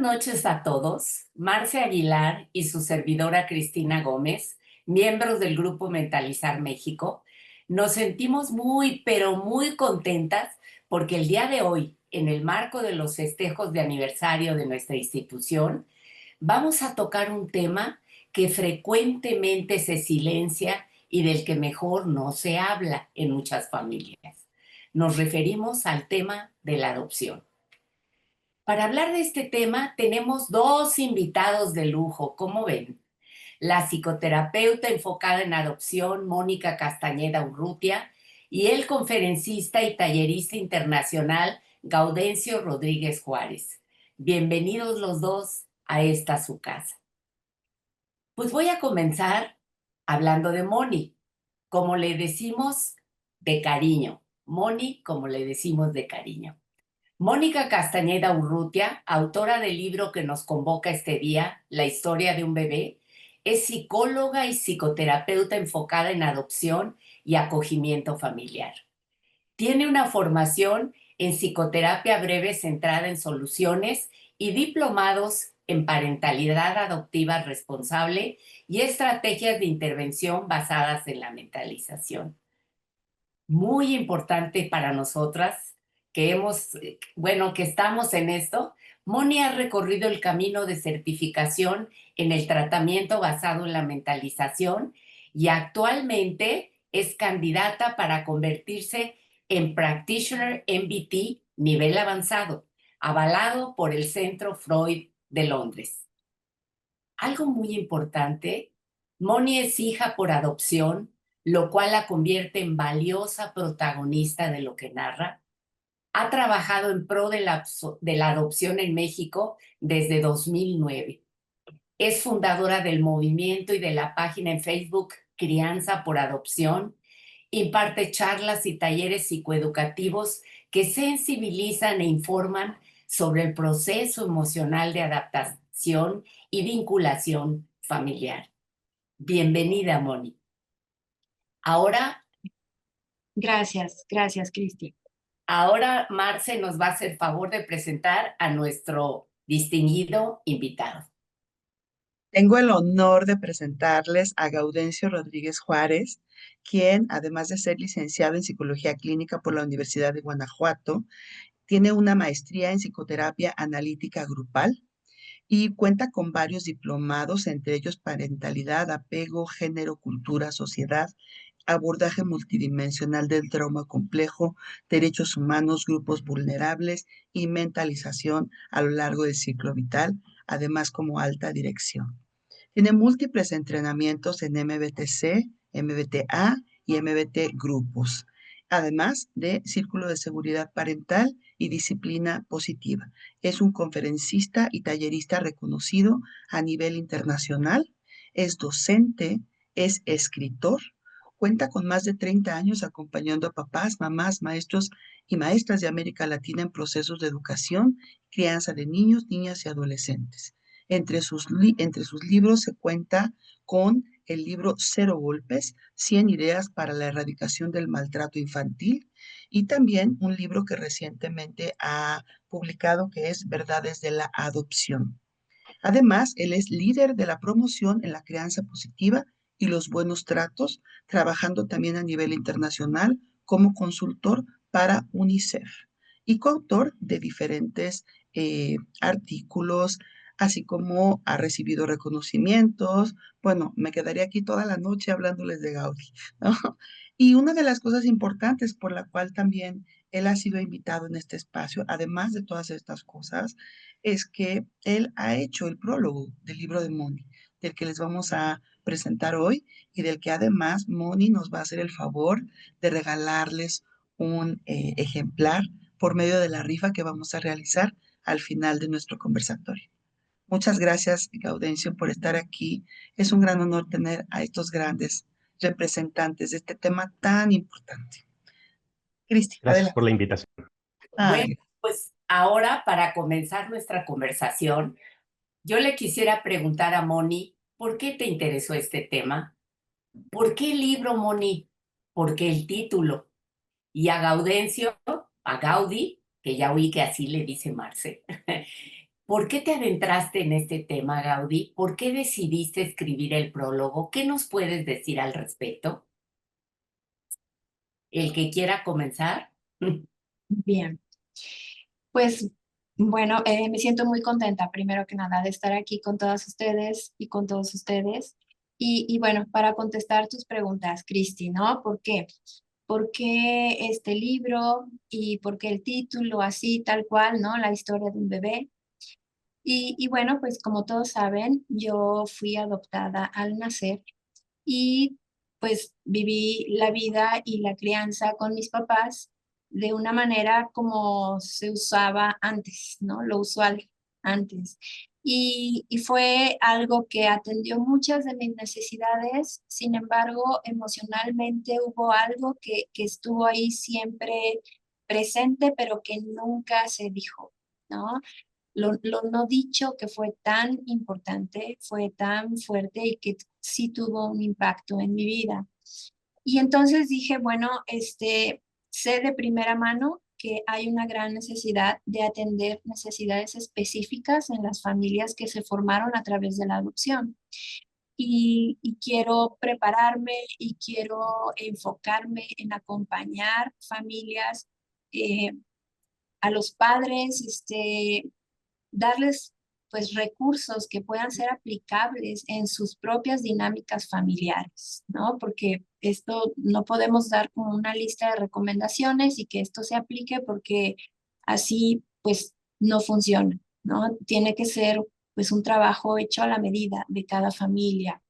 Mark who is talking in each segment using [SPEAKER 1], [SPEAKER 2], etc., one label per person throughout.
[SPEAKER 1] noches a todos. Marce Aguilar y su servidora Cristina Gómez, miembros del Grupo Mentalizar México, nos sentimos muy, pero muy contentas porque el día de hoy, en el marco de los festejos de aniversario de nuestra institución, vamos a tocar un tema que frecuentemente se silencia y del que mejor no se habla en muchas familias. Nos referimos al tema de la adopción. Para hablar de este tema tenemos dos invitados de lujo, ¿cómo ven? La psicoterapeuta enfocada en adopción, Mónica Castañeda Urrutia, y el conferencista y tallerista internacional, Gaudencio Rodríguez Juárez. Bienvenidos los dos a esta su casa. Pues voy a comenzar hablando de Moni, como le decimos de cariño. Moni, como le decimos de cariño. Mónica Castañeda Urrutia, autora del libro que nos convoca este día, La historia de un bebé, es psicóloga y psicoterapeuta enfocada en adopción y acogimiento familiar. Tiene una formación en psicoterapia breve centrada en soluciones y diplomados en parentalidad adoptiva responsable y estrategias de intervención basadas en la mentalización. Muy importante para nosotras que estamos en esto. Moni ha recorrido el camino de certificación en el tratamiento basado en la mentalización y actualmente es candidata para convertirse en Practitioner MBT nivel avanzado, avalado por el Centro Freud de Londres. Algo muy importante, Moni es hija por adopción, lo cual la convierte en valiosa protagonista de lo que narra. Ha trabajado en pro de la adopción en México desde 2009. Es fundadora del movimiento y de la página en Facebook Crianza por Adopción. Imparte charlas y talleres psicoeducativos que sensibilizan e informan sobre el proceso emocional de adaptación y vinculación familiar. Bienvenida, Moni. Ahora,
[SPEAKER 2] Gracias, Cristi.
[SPEAKER 1] ahora Marce nos va a hacer favor de presentar a nuestro distinguido invitado.
[SPEAKER 3] Tengo el honor de presentarles a Gaudencio Rodríguez Juárez, quien, además de ser licenciado en Psicología Clínica por la Universidad de Guanajuato, tiene una maestría en Psicoterapia Analítica Grupal y cuenta con varios diplomados, entre ellos Parentalidad, Apego, Género, Cultura, Sociedad, Abordaje Multidimensional del Trauma Complejo, Derechos Humanos, Grupos Vulnerables y Mentalización a lo largo del ciclo vital, además como alta dirección. Tiene múltiples entrenamientos en MBTC, MBTA y MBT grupos, además de Círculo de Seguridad Parental y Disciplina Positiva. Es un conferencista y tallerista reconocido a nivel internacional, es docente, es escritor, cuenta con más de 30 años acompañando a papás, mamás, maestros y maestras de América Latina en procesos de educación, crianza de niños, niñas y adolescentes. Entre sus libros se cuenta con el libro Cero Golpes, 100 ideas para la erradicación del maltrato infantil, y también un libro que recientemente ha publicado que es Verdades de la Adopción. Además, él es líder de la promoción en la crianza positiva y los buenos tratos, trabajando también a nivel internacional como consultor para UNICEF y coautor de diferentes artículos, así como ha recibido reconocimientos. Bueno, me quedaría aquí toda la noche hablándoles de Gaudí, ¿no? Y una de las cosas importantes por la cual también él ha sido invitado en este espacio, además de todas estas cosas, es que él ha hecho el prólogo del libro de Moni, del que les vamos a presentar hoy y del que además Moni nos va a hacer el favor de regalarles un ejemplar por medio de la rifa que vamos a realizar al final de nuestro conversatorio. Muchas gracias, Gaudencio, por estar aquí. Es un gran honor tener a estos grandes representantes de este tema tan importante. Cristi,
[SPEAKER 4] Gracias
[SPEAKER 3] adelante.
[SPEAKER 4] por la invitación.
[SPEAKER 1] Bueno, pues ahora para comenzar nuestra conversación, yo le quisiera preguntar a Moni, ¿por qué te interesó este tema? ¿Por qué el libro, Moni? ¿Por qué el título? Y a Gaudencio, a Gaudí, que ya oí que así le dice Marce, ¿Por qué te adentraste en este tema, Gaudí? ¿Por qué decidiste escribir el prólogo? ¿Qué nos puedes decir al respecto? El que quiera comenzar.
[SPEAKER 2] Bien, pues bueno, me siento muy contenta, primero que nada, de estar aquí con todas ustedes y con todos ustedes. Y bueno, para contestar tus preguntas, Cristi, ¿no? ¿Por qué? ¿Por qué este libro y por qué el título así, tal cual, ¿no? La historia de un bebé. Y bueno, pues como todos saben, yo fui adoptada al nacer y pues viví la vida y la crianza con mis papás de una manera como se usaba antes, ¿no? Lo usual antes. Y fue algo que atendió muchas de mis necesidades, sin embargo, emocionalmente hubo algo que estuvo ahí siempre presente, pero que nunca se dijo, ¿no? Lo no dicho que fue tan importante, fue tan fuerte y que sí tuvo un impacto en mi vida. Y entonces dije, bueno, sé de primera mano que hay una gran necesidad de atender necesidades específicas en las familias que se formaron a través de la adopción. Y quiero prepararme y quiero enfocarme en acompañar familias, eh, a los padres, darles pues recursos que puedan ser aplicables en sus propias dinámicas familiares, ¿no? Porque esto no podemos dar como una lista de recomendaciones y que esto se aplique porque así pues no funciona, ¿no? Tiene que ser pues un trabajo hecho a la medida de cada familia.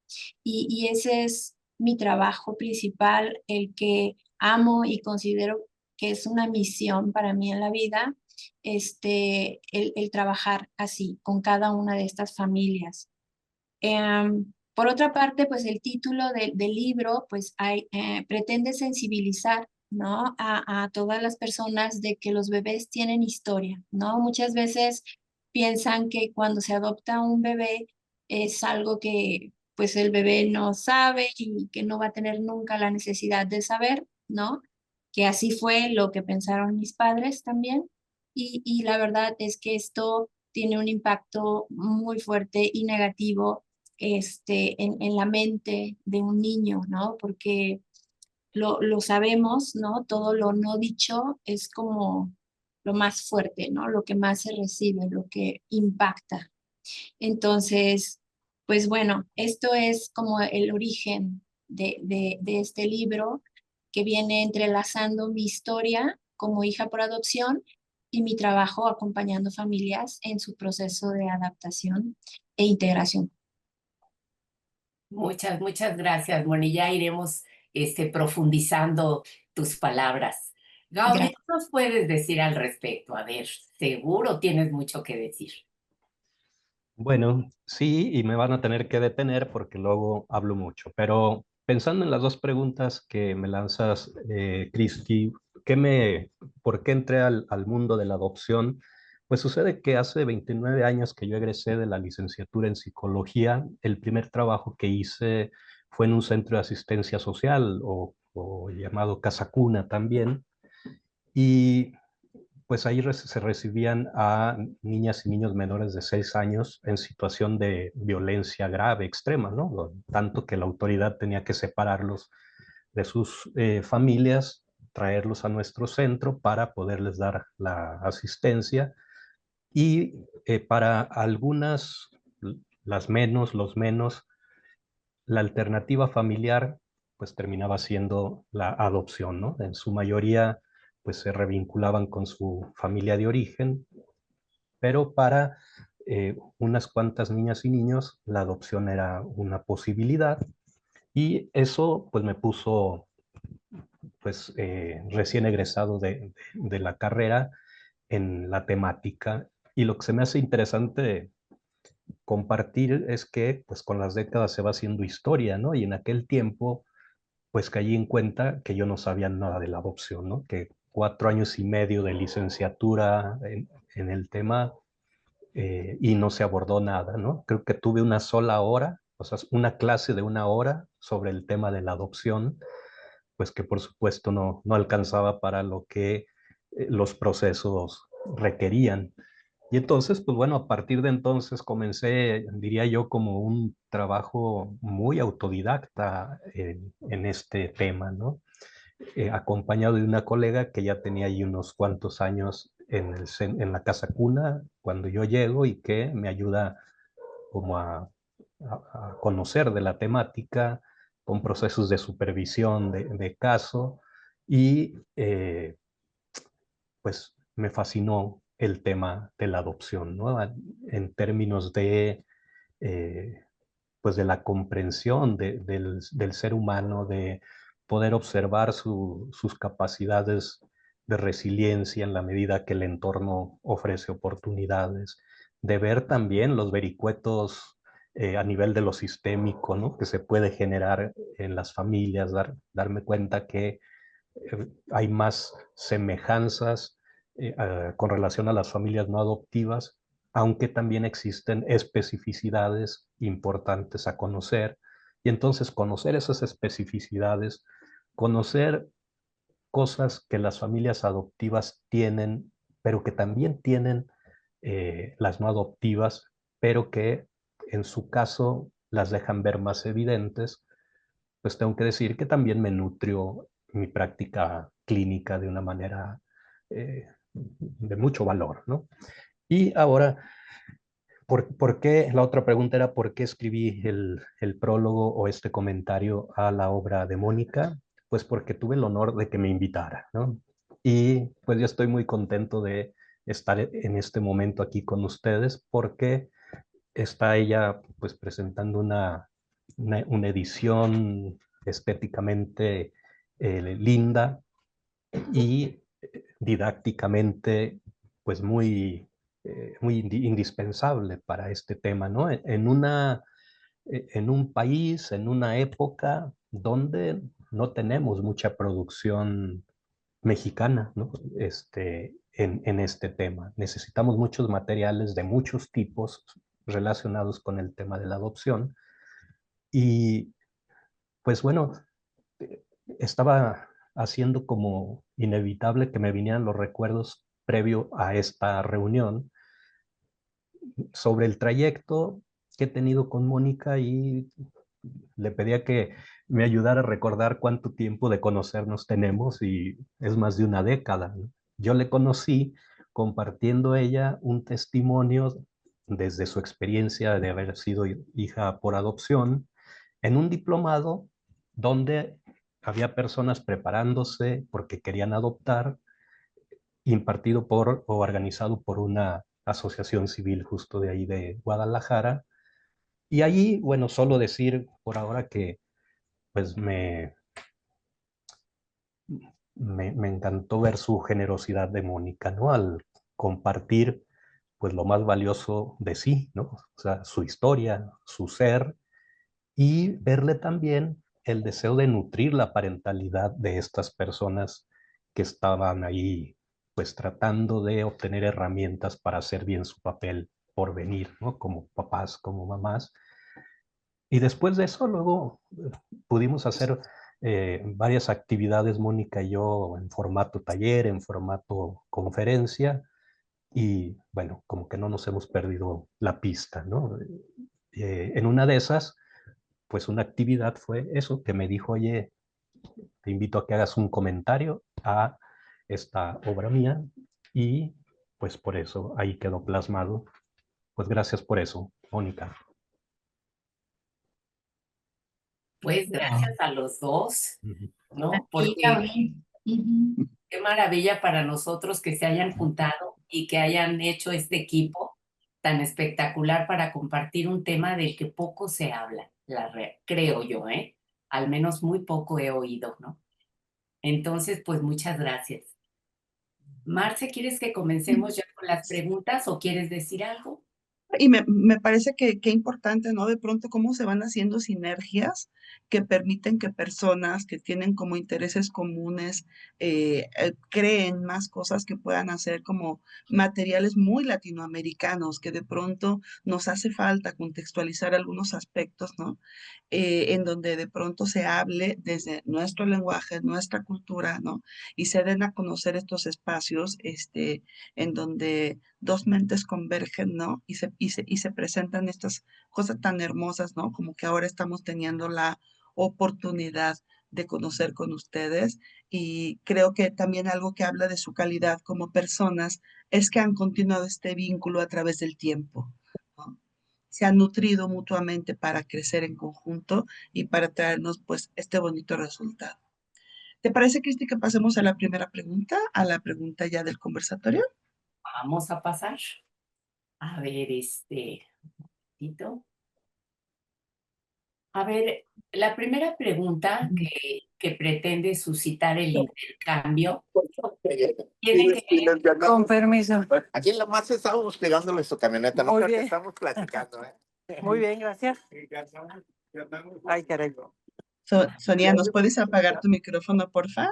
[SPEAKER 2] Y ese es mi trabajo principal, el que amo y considero que es una misión para mí en la vida, el trabajar así con cada una de estas familias. Por otra parte, pues el título del libro pues pretende sensibilizar, ¿no? A todas las personas de que los bebés tienen historia, ¿no? Muchas veces piensan que cuando se adopta un bebé es algo que pues el bebé no sabe y que no va a tener nunca la necesidad de saber, ¿no? Que así fue lo que pensaron mis padres también. Y la verdad es que esto tiene un impacto muy fuerte y negativo en la mente de un niño, ¿no? Porque lo sabemos, ¿no? Todo lo no dicho es como lo más fuerte, ¿no? Lo que más se recibe, lo que impacta. Entonces, pues bueno, esto es como el origen de este libro que viene entrelazando mi historia como hija por adopción y mi trabajo acompañando familias en su proceso de adaptación e integración.
[SPEAKER 1] Muchas gracias. Bueno, y ya iremos profundizando tus palabras. Gaudí, ¿qué
[SPEAKER 2] Gracias.
[SPEAKER 1] nos puedes decir al respecto? A ver, seguro tienes mucho que decir.
[SPEAKER 4] Bueno, sí, y me van a tener que detener porque luego hablo mucho, pero pensando en las dos preguntas que me lanzas, Cristi, ¿por qué entré al mundo de la adopción? Pues sucede que hace 29 años que yo egresé de la licenciatura en psicología. El primer trabajo que hice fue en un centro de asistencia social o llamado Casa Cuna también. Y pues ahí se recibían a niñas y niños menores de 6 años en situación de violencia grave, extrema, ¿no? Tanto que la autoridad tenía que separarlos de sus familias, traerlos a nuestro centro para poderles dar la asistencia. Y para algunas, las menos, los menos, la alternativa familiar pues terminaba siendo la adopción, ¿no? En su mayoría pues se revinculaban con su familia de origen, pero para unas cuantas niñas y niños la adopción era una posibilidad y eso pues me puso pues recién egresado de la carrera en la temática, y lo que se me hace interesante compartir es que pues con las décadas se va haciendo historia, ¿no? Y en aquel tiempo pues caí en cuenta que yo no sabía nada de la adopción, ¿no? Que 4 años y medio de licenciatura en el tema y no se abordó nada, ¿no? Creo que tuve una sola hora, o sea, una clase de una hora sobre el tema de la adopción, pues que por supuesto no alcanzaba para lo que los procesos requerían. Y entonces, pues bueno, a partir de entonces comencé, diría yo, como un trabajo muy autodidacta en este tema, ¿no? Acompañado de una colega que ya tenía ahí unos cuantos años en la casa cuna cuando yo llego y que me ayuda como a conocer de la temática con procesos de supervisión de caso y pues me fascinó el tema de la adopción, ¿no? En términos de eh, pues de la comprensión del ser humano, de poder observar sus capacidades de resiliencia en la medida que el entorno ofrece oportunidades, de ver también los vericuetos a nivel de lo sistémico, ¿no? Que se puede generar en las familias, darme cuenta que hay más semejanzas con relación a las familias no adoptivas, aunque también existen especificidades importantes a conocer. Y entonces conocer esas especificidades, conocer cosas que las familias adoptivas tienen, pero que también tienen las no adoptivas, pero que en su caso las dejan ver más evidentes, pues tengo que decir que también me nutrió mi práctica clínica de una manera de mucho valor, ¿no? Y ahora, ¿por qué? La otra pregunta era, ¿por qué escribí el prólogo o este comentario a la obra de Mónica? Pues porque tuve el honor de que me invitara, ¿no? Y pues yo estoy muy contento de estar en este momento aquí con ustedes porque está ella pues presentando una edición estéticamente linda y didácticamente pues muy indispensable para este tema, ¿no? En un país, en una época donde no tenemos mucha producción mexicana, ¿no? En este tema. Necesitamos muchos materiales de muchos tipos relacionados con el tema de la adopción. Y pues bueno, estaba haciendo como inevitable que me vinieran los recuerdos previo a esta reunión sobre el trayecto que he tenido con Mónica y le pedía que me ayudara a recordar cuánto tiempo de conocernos tenemos y es más de una década, ¿no? Yo le conocí compartiendo ella un testimonio desde su experiencia de haber sido hija por adopción en un diplomado donde había personas preparándose porque querían adoptar, impartido por o organizado por una asociación civil justo de ahí de Guadalajara. Y allí, bueno, solo decir por ahora que pues me encantó ver su generosidad de Mónica, ¿no? Al compartir pues lo más valioso de sí, ¿no? O sea, su historia, su ser, y verle también el deseo de nutrir la parentalidad de estas personas que estaban ahí pues tratando de obtener herramientas para hacer bien su papel por venir, ¿no? Como papás, como mamás. Y después de eso, luego pudimos hacer varias actividades, Mónica y yo, en formato taller, en formato conferencia, y bueno, como que no nos hemos perdido la pista, ¿no? En una de esas, pues una actividad fue eso, que me dijo, oye, te invito a que hagas un comentario a esta obra mía, y pues por eso ahí quedó plasmado. Pues gracias por eso, Mónica.
[SPEAKER 1] Pues gracias a los dos, ¿no?
[SPEAKER 2] Y
[SPEAKER 1] Porque
[SPEAKER 2] Gaby, ujú.
[SPEAKER 1] qué maravilla para nosotros que se hayan juntado y que hayan hecho este equipo tan espectacular para compartir un tema del que poco se habla, creo yo, ¿eh? Al menos muy poco he oído, ¿no? Entonces, pues muchas gracias. Marce, ¿quieres que comencemos ya con las preguntas o quieres decir algo?
[SPEAKER 3] Y me parece que importante, ¿no? De pronto cómo se van haciendo sinergias que permiten que personas que tienen como intereses comunes creen más cosas que puedan hacer como materiales muy latinoamericanos, que de pronto nos hace falta contextualizar algunos aspectos, ¿no? En donde de pronto se hable desde nuestro lenguaje, nuestra cultura, ¿no? Y se den a conocer estos espacios, en donde dos mentes convergen, ¿no? Y se presentan estas cosas tan hermosas, ¿no? Como que ahora estamos teniendo la oportunidad de conocer con ustedes y creo que también algo que habla de su calidad como personas es que han continuado este vínculo a través del tiempo, ¿no? Se han nutrido mutuamente para crecer en conjunto y para traernos pues este bonito resultado. ¿Te parece, Cristi, que pasemos a la primera pregunta, a la pregunta ya del conversatorio?
[SPEAKER 1] Vamos a pasar. A ver, Tito. A ver, la primera pregunta que pretende suscitar el intercambio tiene que ver.
[SPEAKER 5] Con permiso.
[SPEAKER 6] Aquí en la masa estábamos pegándole su camioneta, no
[SPEAKER 5] Muy
[SPEAKER 6] creo que
[SPEAKER 5] bien.
[SPEAKER 6] estamos platicando, ¿eh?
[SPEAKER 5] Muy bien, gracias. Ay, caray.
[SPEAKER 3] Sonia, ¿nos puedes apagar tu micrófono, porfa?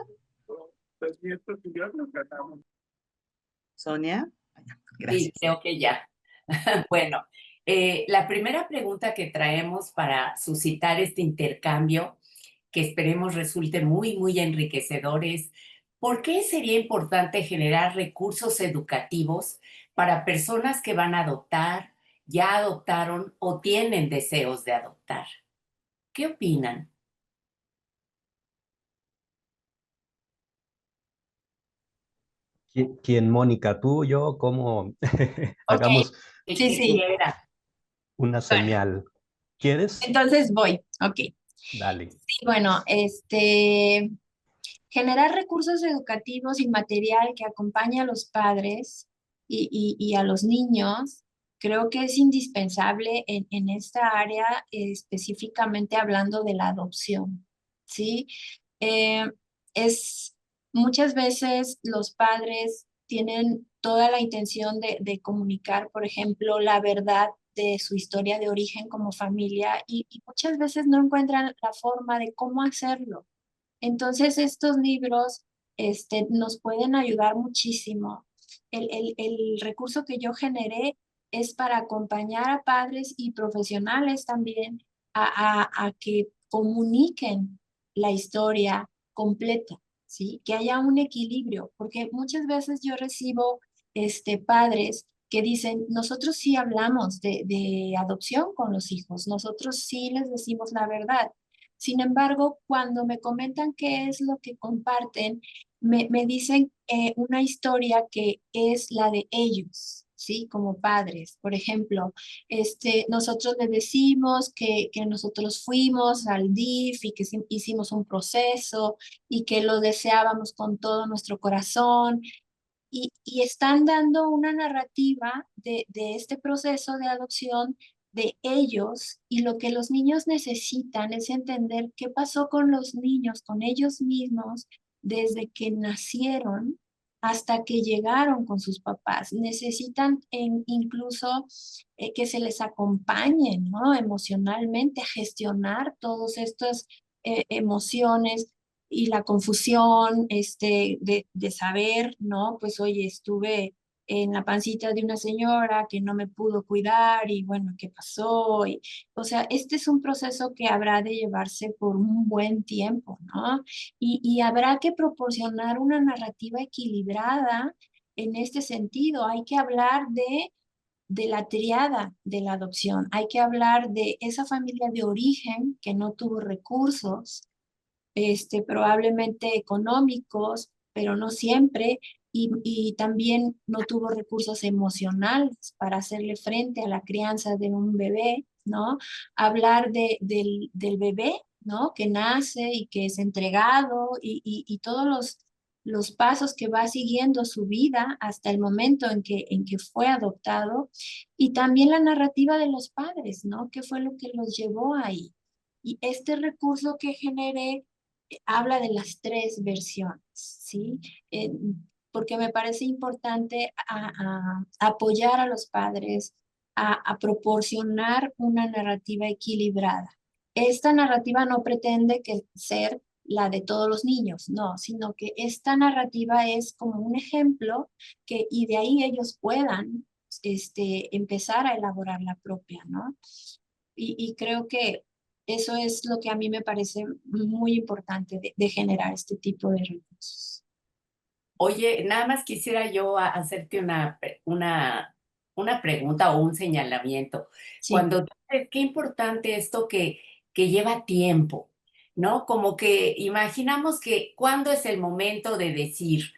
[SPEAKER 3] Sonia,
[SPEAKER 1] Sí,
[SPEAKER 3] gracias.
[SPEAKER 1] creo que ya. Bueno, la primera pregunta que traemos para suscitar este intercambio, que esperemos resulte muy, muy enriquecedor, es ¿por qué sería importante generar recursos educativos para personas que van a adoptar, ya adoptaron o tienen deseos de adoptar? ¿Qué opinan?
[SPEAKER 4] ¿Quién, Mónica? ¿Tú, yo? ¿Cómo?
[SPEAKER 2] Ok,
[SPEAKER 4] Hagamos
[SPEAKER 1] El
[SPEAKER 2] sí,
[SPEAKER 1] que
[SPEAKER 2] sí.
[SPEAKER 1] quiera.
[SPEAKER 4] una
[SPEAKER 2] Bueno,
[SPEAKER 4] señal. ¿Quieres?
[SPEAKER 2] entonces voy. Ok.
[SPEAKER 4] Dale.
[SPEAKER 2] Sí, bueno, generar recursos educativos y material que acompañe a los padres y a los niños, creo que es indispensable en esta área, específicamente hablando de la adopción, ¿sí? Eh, es muchas veces los padres tienen toda la intención de comunicar, por ejemplo, la verdad de su historia de origen como familia y muchas veces no encuentran la forma de cómo hacerlo. Entonces, estos libros nos pueden ayudar muchísimo. El recurso que yo generé es para acompañar a padres y profesionales también a que comuniquen la historia completa, ¿sí? Que haya un equilibrio, porque muchas veces yo recibo padres que dicen, nosotros sí hablamos de adopción con los hijos, nosotros sí les decimos la verdad. Sin embargo, cuando me comentan qué es lo que comparten, me dicen una historia que es la de ellos, ¿sí? Como padres. Por ejemplo, nosotros les decimos que nosotros fuimos al DIF y que hicimos un proceso y que lo deseábamos con todo nuestro corazón y están dando una narrativa de este proceso de adopción de ellos y lo que los niños necesitan es entender qué pasó con los niños, con ellos mismos, desde que nacieron hasta que llegaron con sus papás. Necesitan incluso que se les acompañen, ¿no? Emocionalmente a gestionar todas estas emociones y la confusión de saber, ¿no? Pues oye, estuve en la pancita de una señora que no me pudo cuidar y bueno, ¿qué pasó? O sea, este es un proceso que habrá de llevarse por un buen tiempo, ¿no? Y habrá que proporcionar una narrativa equilibrada en este sentido. Hay que hablar de la triada de la adopción. Hay que hablar de esa familia de origen que no tuvo recursos, probablemente económicos, pero no siempre, y también no tuvo recursos emocionales para hacerle frente a la crianza de un bebé, ¿no? Hablar del bebé, ¿no? Que nace y que es entregado y todos los pasos que va siguiendo su vida hasta el momento en que fue adoptado, y también la narrativa de los padres, ¿no? ¿Qué fue lo que los llevó ahí? Y este recurso que generé habla de las tres versiones, ¿sí? Porque me parece importante apoyar a los padres a proporcionar una narrativa equilibrada. Esta narrativa no pretende que ser la de todos los niños, no, sino que esta narrativa es como un ejemplo y de ahí ellos puedan empezar a elaborar la propia, ¿no? Y creo que eso es lo que a mí me parece muy importante de generar este tipo de recursos.
[SPEAKER 1] Oye, nada más quisiera yo hacerte una pregunta o un señalamiento.
[SPEAKER 2] Sí,
[SPEAKER 1] Cuando tú dices, qué importante esto que lleva tiempo, ¿no? Como que imaginamos que cuándo es el momento de decir,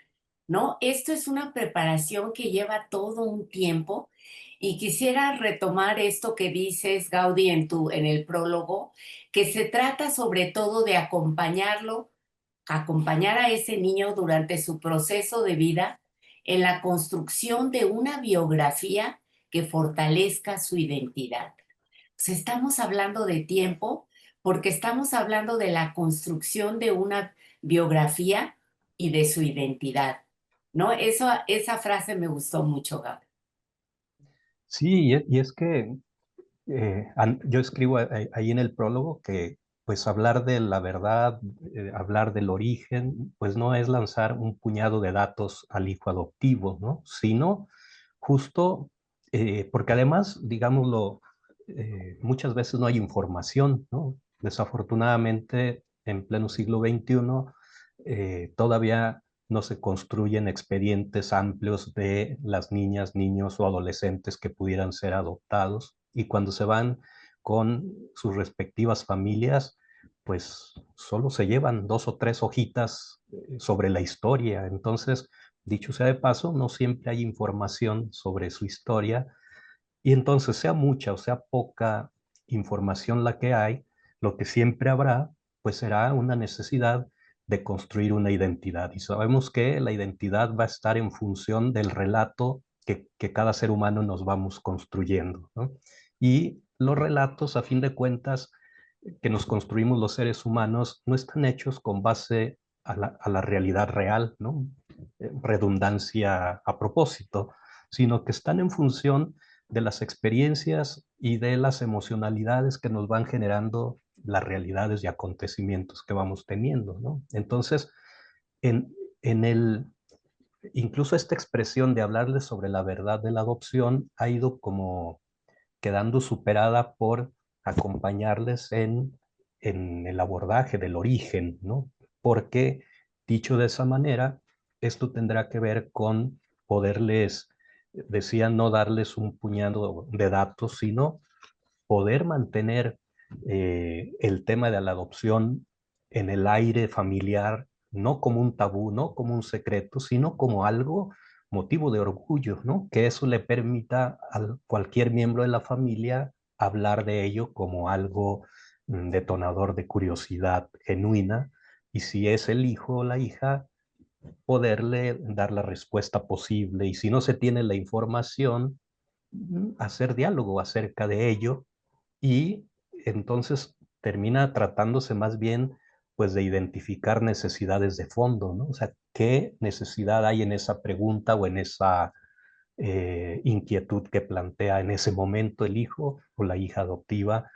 [SPEAKER 1] ¿no? Esto es una preparación que lleva todo un tiempo y quisiera retomar esto que dices, Gaudí, en el prólogo, que se trata sobre todo de acompañar a ese niño durante su proceso de vida en la construcción de una biografía que fortalezca su identidad. Pues estamos hablando de tiempo porque estamos hablando de la construcción de una biografía y de su identidad, ¿no? Esa frase me gustó mucho, Gabriel.
[SPEAKER 4] Sí, y es que yo escribo ahí en el prólogo que pues hablar de la verdad, hablar del origen, pues no es lanzar un puñado de datos al hijo adoptivo, ¿no? Sino justo porque además, digámoslo, muchas veces no hay información, ¿no? Desafortunadamente, en pleno siglo XXI, todavía no se construyen expedientes amplios de las niñas, niños o adolescentes que pudieran ser adoptados y cuando se van con sus respectivas familias, pues solo se llevan 2 o 3 hojitas sobre la historia. Entonces, dicho sea de paso, no siempre hay información sobre su historia y entonces sea mucha o sea poca información la que hay, lo que siempre habrá, pues será una necesidad de construir una identidad. Y sabemos que la identidad va a estar en función del relato que cada ser humano nos vamos construyendo, ¿no? Y los relatos, a fin de cuentas, que nos construimos los seres humanos, no están hechos con base a la realidad real, ¿no? Redundancia a propósito, sino que están en función de las experiencias y de las emocionalidades que nos van generando las realidades y acontecimientos que vamos teniendo, ¿no? Entonces, en, en el, incluso esta expresión de hablarles sobre la verdad de la adopción ha ido como quedando superada por acompañarles en el abordaje del origen, ¿no? Porque, dicho de esa manera, esto tendrá que ver con poderles, decía, no darles un puñado de datos, sino poder mantener el tema de la adopción en el aire familiar, no como un tabú, no como un secreto, sino como algo motivo de orgullo, ¿no? Que eso le permita a cualquier miembro de la familia hablar de ello como algo detonador de curiosidad genuina, y si es el hijo o la hija, poderle dar la respuesta posible, y si no se tiene la información, hacer diálogo acerca de ello y entonces termina tratándose más bien pues de identificar necesidades de fondo, ¿no? O sea, ¿qué necesidad hay en esa pregunta o en esa inquietud que plantea en ese momento el hijo o la hija adoptiva?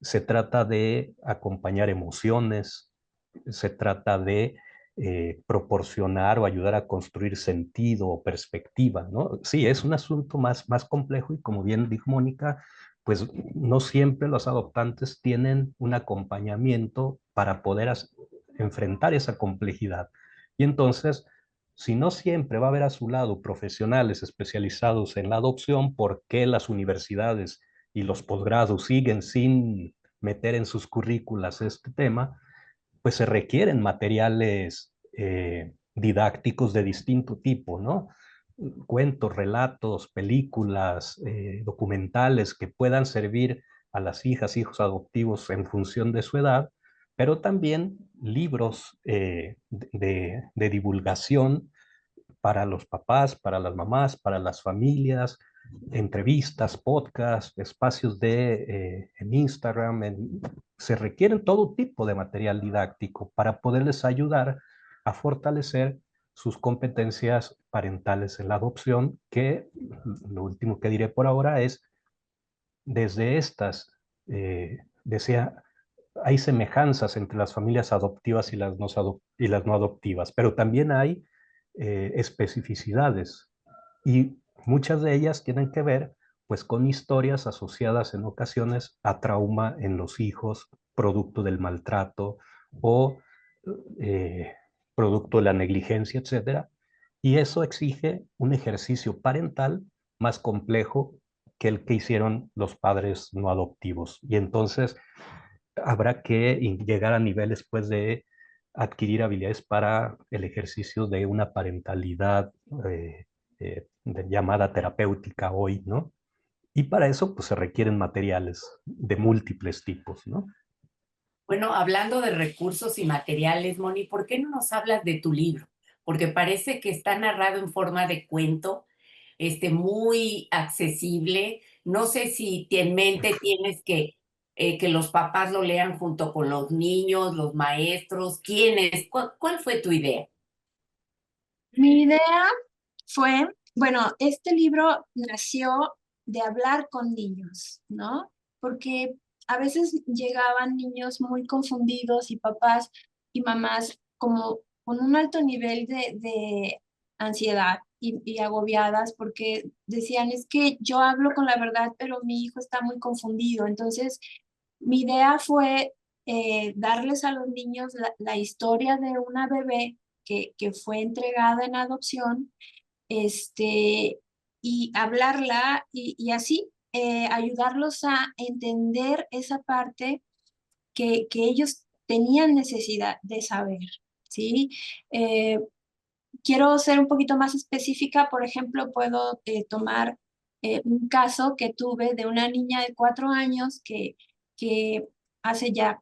[SPEAKER 4] Se trata de acompañar emociones, se trata de proporcionar o ayudar a construir sentido o perspectiva, ¿no? Sí, es un asunto más complejo y como bien dijo Mónica, pues no siempre los adoptantes tienen un acompañamiento para poder enfrentar esa complejidad. Y entonces, si no siempre va a haber a su lado profesionales especializados en la adopción, ¿por qué las universidades y los posgrados siguen sin meter en sus currículas este tema? Pues se requieren materiales didácticos de distinto tipo, ¿no? Cuentos, relatos, películas, documentales que puedan servir a las hijas, hijos adoptivos en función de su edad, pero también libros de divulgación para los papás, para las mamás, para las familias, entrevistas, podcasts, espacios en Instagram. Se requieren todo tipo de material didáctico para poderles ayudar a fortalecer sus competencias parentales en la adopción, que lo último que diré por ahora es desde estas, decía, hay semejanzas entre las familias adoptivas y y las no adoptivas, pero también hay especificidades y muchas de ellas tienen que ver pues con historias asociadas en ocasiones a trauma en los hijos, producto del maltrato o eh, producto de la negligencia, etcétera. Y eso exige un ejercicio parental más complejo que el que hicieron los padres no adoptivos. Y entonces habrá que llegar a niveles pues de adquirir habilidades para el ejercicio de una parentalidad llamada terapéutica hoy, ¿no? Y para eso pues se requieren materiales de múltiples tipos, ¿no?
[SPEAKER 1] Bueno, hablando de recursos y materiales, Moni, ¿por qué no nos hablas de tu libro? Porque parece que está narrado en forma de cuento, muy accesible. No sé si en mente tienes que los papás lo lean junto con los niños, los maestros. ¿Quiénes? ¿Cuál fue tu idea?
[SPEAKER 2] Mi idea fue, bueno, este libro nació de hablar con niños, ¿no? Porque a veces llegaban niños muy confundidos y papás y mamás como con un alto nivel de ansiedad y agobiadas porque decían, es que yo hablo con la verdad, pero mi hijo está muy confundido. Entonces, mi idea fue darles a los niños la historia de una bebé que fue entregada en adopción, este, y hablarla y así ayudarlos a entender esa parte que ellos tenían necesidad de saber, ¿sí? Eh, Quiero ser un poquito más específica, por ejemplo, puedo tomar un caso que tuve de una niña de 4 años que hace ya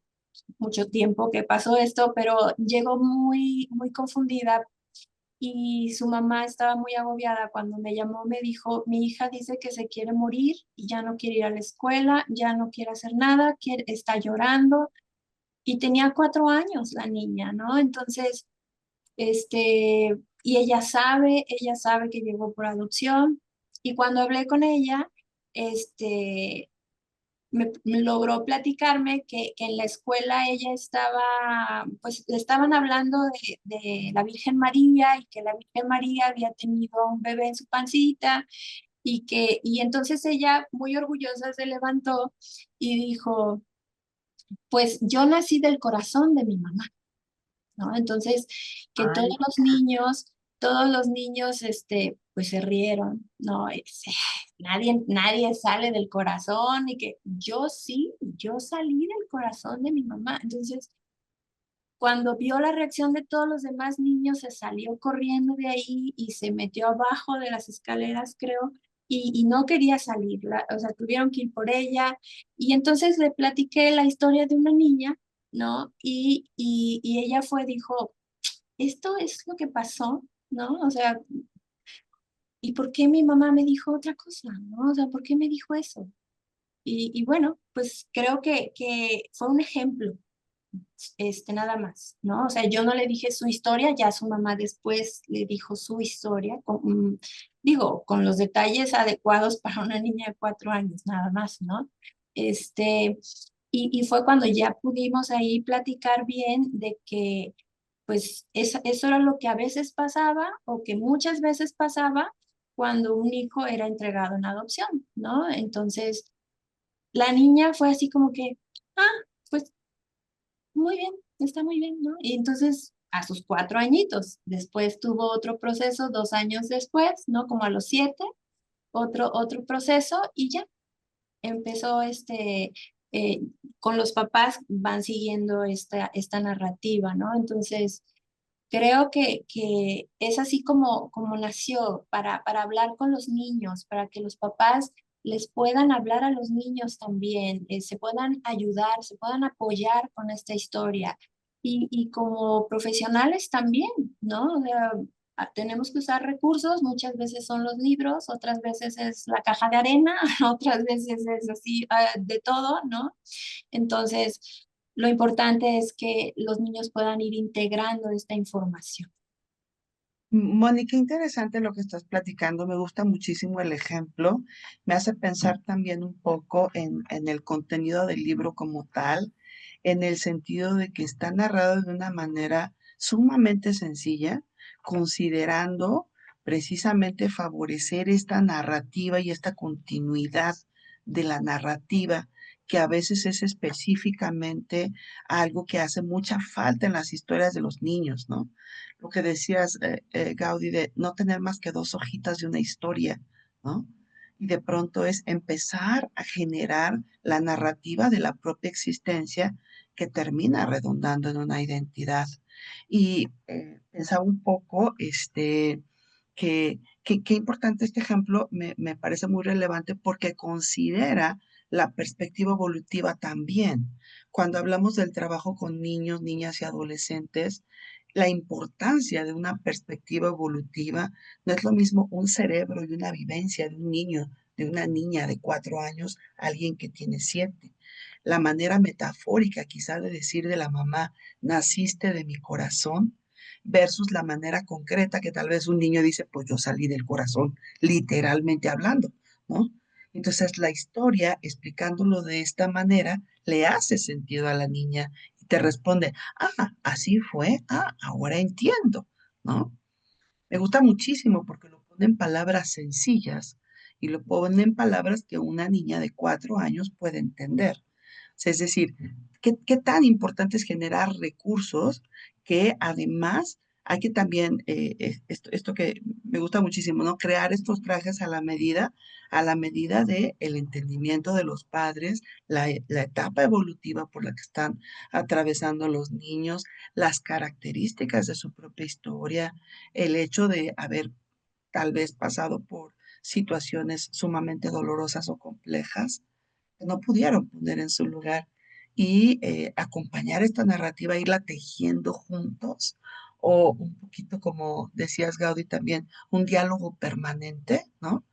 [SPEAKER 2] mucho tiempo que pasó esto, pero llegó muy confundida y su mamá estaba muy agobiada. Cuando me llamó me dijo, mi hija dice que se quiere morir y ya no quiere ir a la escuela, ya no quiere hacer nada, está llorando y tenía 4 años la niña, ¿no? Entonces, y ella sabe que llegó por adopción y cuando hablé con ella, este, me logró platicarme que en la escuela ella estaba, pues le estaban hablando de la Virgen María y que la Virgen María había tenido un bebé en su pancita y entonces ella muy orgullosa se levantó y dijo, pues yo nací del corazón de mi mamá, ¿no? Entonces, que
[SPEAKER 1] Ay,
[SPEAKER 2] todos los niños, pues se rieron, ¿no? Nadie sale del corazón y que yo sí, yo salí del corazón de mi mamá. Entonces, cuando vio la reacción de todos los demás niños, se salió corriendo de ahí y se metió abajo de las escaleras, creo, y no quería salir, o sea, tuvieron que ir por ella. Y entonces le platiqué la historia de una niña, ¿no? Y ella dijo, esto es lo que pasó, ¿no? O sea, ¿y por qué mi mamá me dijo otra cosa, ¿no? O sea, ¿por qué me dijo eso? Y bueno, pues creo que fue un ejemplo, nada más, ¿no? O sea, yo no le dije su historia, ya su mamá después le dijo su historia, digo, con los detalles adecuados para una niña de 4 años, nada más, ¿no? Este, y fue cuando ya pudimos ahí platicar bien de que, pues, eso era lo que a veces pasaba o que muchas veces pasaba cuando un hijo era entregado en adopción, ¿no? Entonces, la niña fue así como que, ah, pues muy bien, está muy bien, ¿no? Y entonces, a sus 4 añitos, después tuvo otro proceso 2 años después, ¿no? Como a los 7, otro proceso y ya empezó eh, con los papás van siguiendo esta narrativa, ¿no? Entonces, creo que es así como nació, para hablar con los niños, para que los papás les puedan hablar a los niños también, se puedan ayudar, se puedan apoyar con esta historia. Y como profesionales también, ¿no? O sea, tenemos que usar recursos, muchas veces son los libros, otras veces es la caja de arena, otras veces es así, de todo, ¿no? Entonces, lo importante es que los niños puedan ir integrando esta información.
[SPEAKER 3] Mónica, interesante lo que estás platicando. Me gusta muchísimo el ejemplo. Me hace pensar también un poco en el contenido del libro como tal, en el sentido de que está narrado de una manera sumamente sencilla, considerando precisamente favorecer esta narrativa y esta continuidad de la narrativa, que a veces es específicamente algo que hace mucha falta en las historias de los niños, ¿no? Lo que decías, Gaudí, de no tener más que dos hojitas de una historia, ¿no? Y de pronto es empezar a generar la narrativa de la propia existencia que termina redundando en una identidad. Y pensaba un poco, qué importante este ejemplo, me parece muy relevante porque considera la perspectiva evolutiva también. Cuando hablamos del trabajo con niños, niñas y adolescentes, la importancia de una perspectiva evolutiva no es lo mismo un cerebro y una vivencia de un niño, de una niña de 4 años, a alguien que tiene 7. La manera metafórica quizá de decir de la mamá, naciste de mi corazón, versus la manera concreta que tal vez un niño dice, pues yo salí del corazón, literalmente hablando, ¿no? Entonces la historia, explicándolo de esta manera, le hace sentido a la niña y te responde, ah, así fue, ah, ahora entiendo, ¿no? Me gusta muchísimo porque lo pone en palabras sencillas y lo pone en palabras que una niña de 4 años puede entender. O sea, es decir, ¿qué tan importante es generar recursos que además hay que también, esto que me gusta muchísimo, ¿no? Crear estos trajes a la medida de el entendimiento de los padres, la etapa evolutiva por la que están atravesando los niños, las características de su propia historia, el hecho de haber tal vez pasado por situaciones sumamente dolorosas o complejas que no pudieron poner en su lugar y acompañar esta narrativa, irla tejiendo juntos o un poquito como decías Gaudí también, un diálogo permanente, ¿no?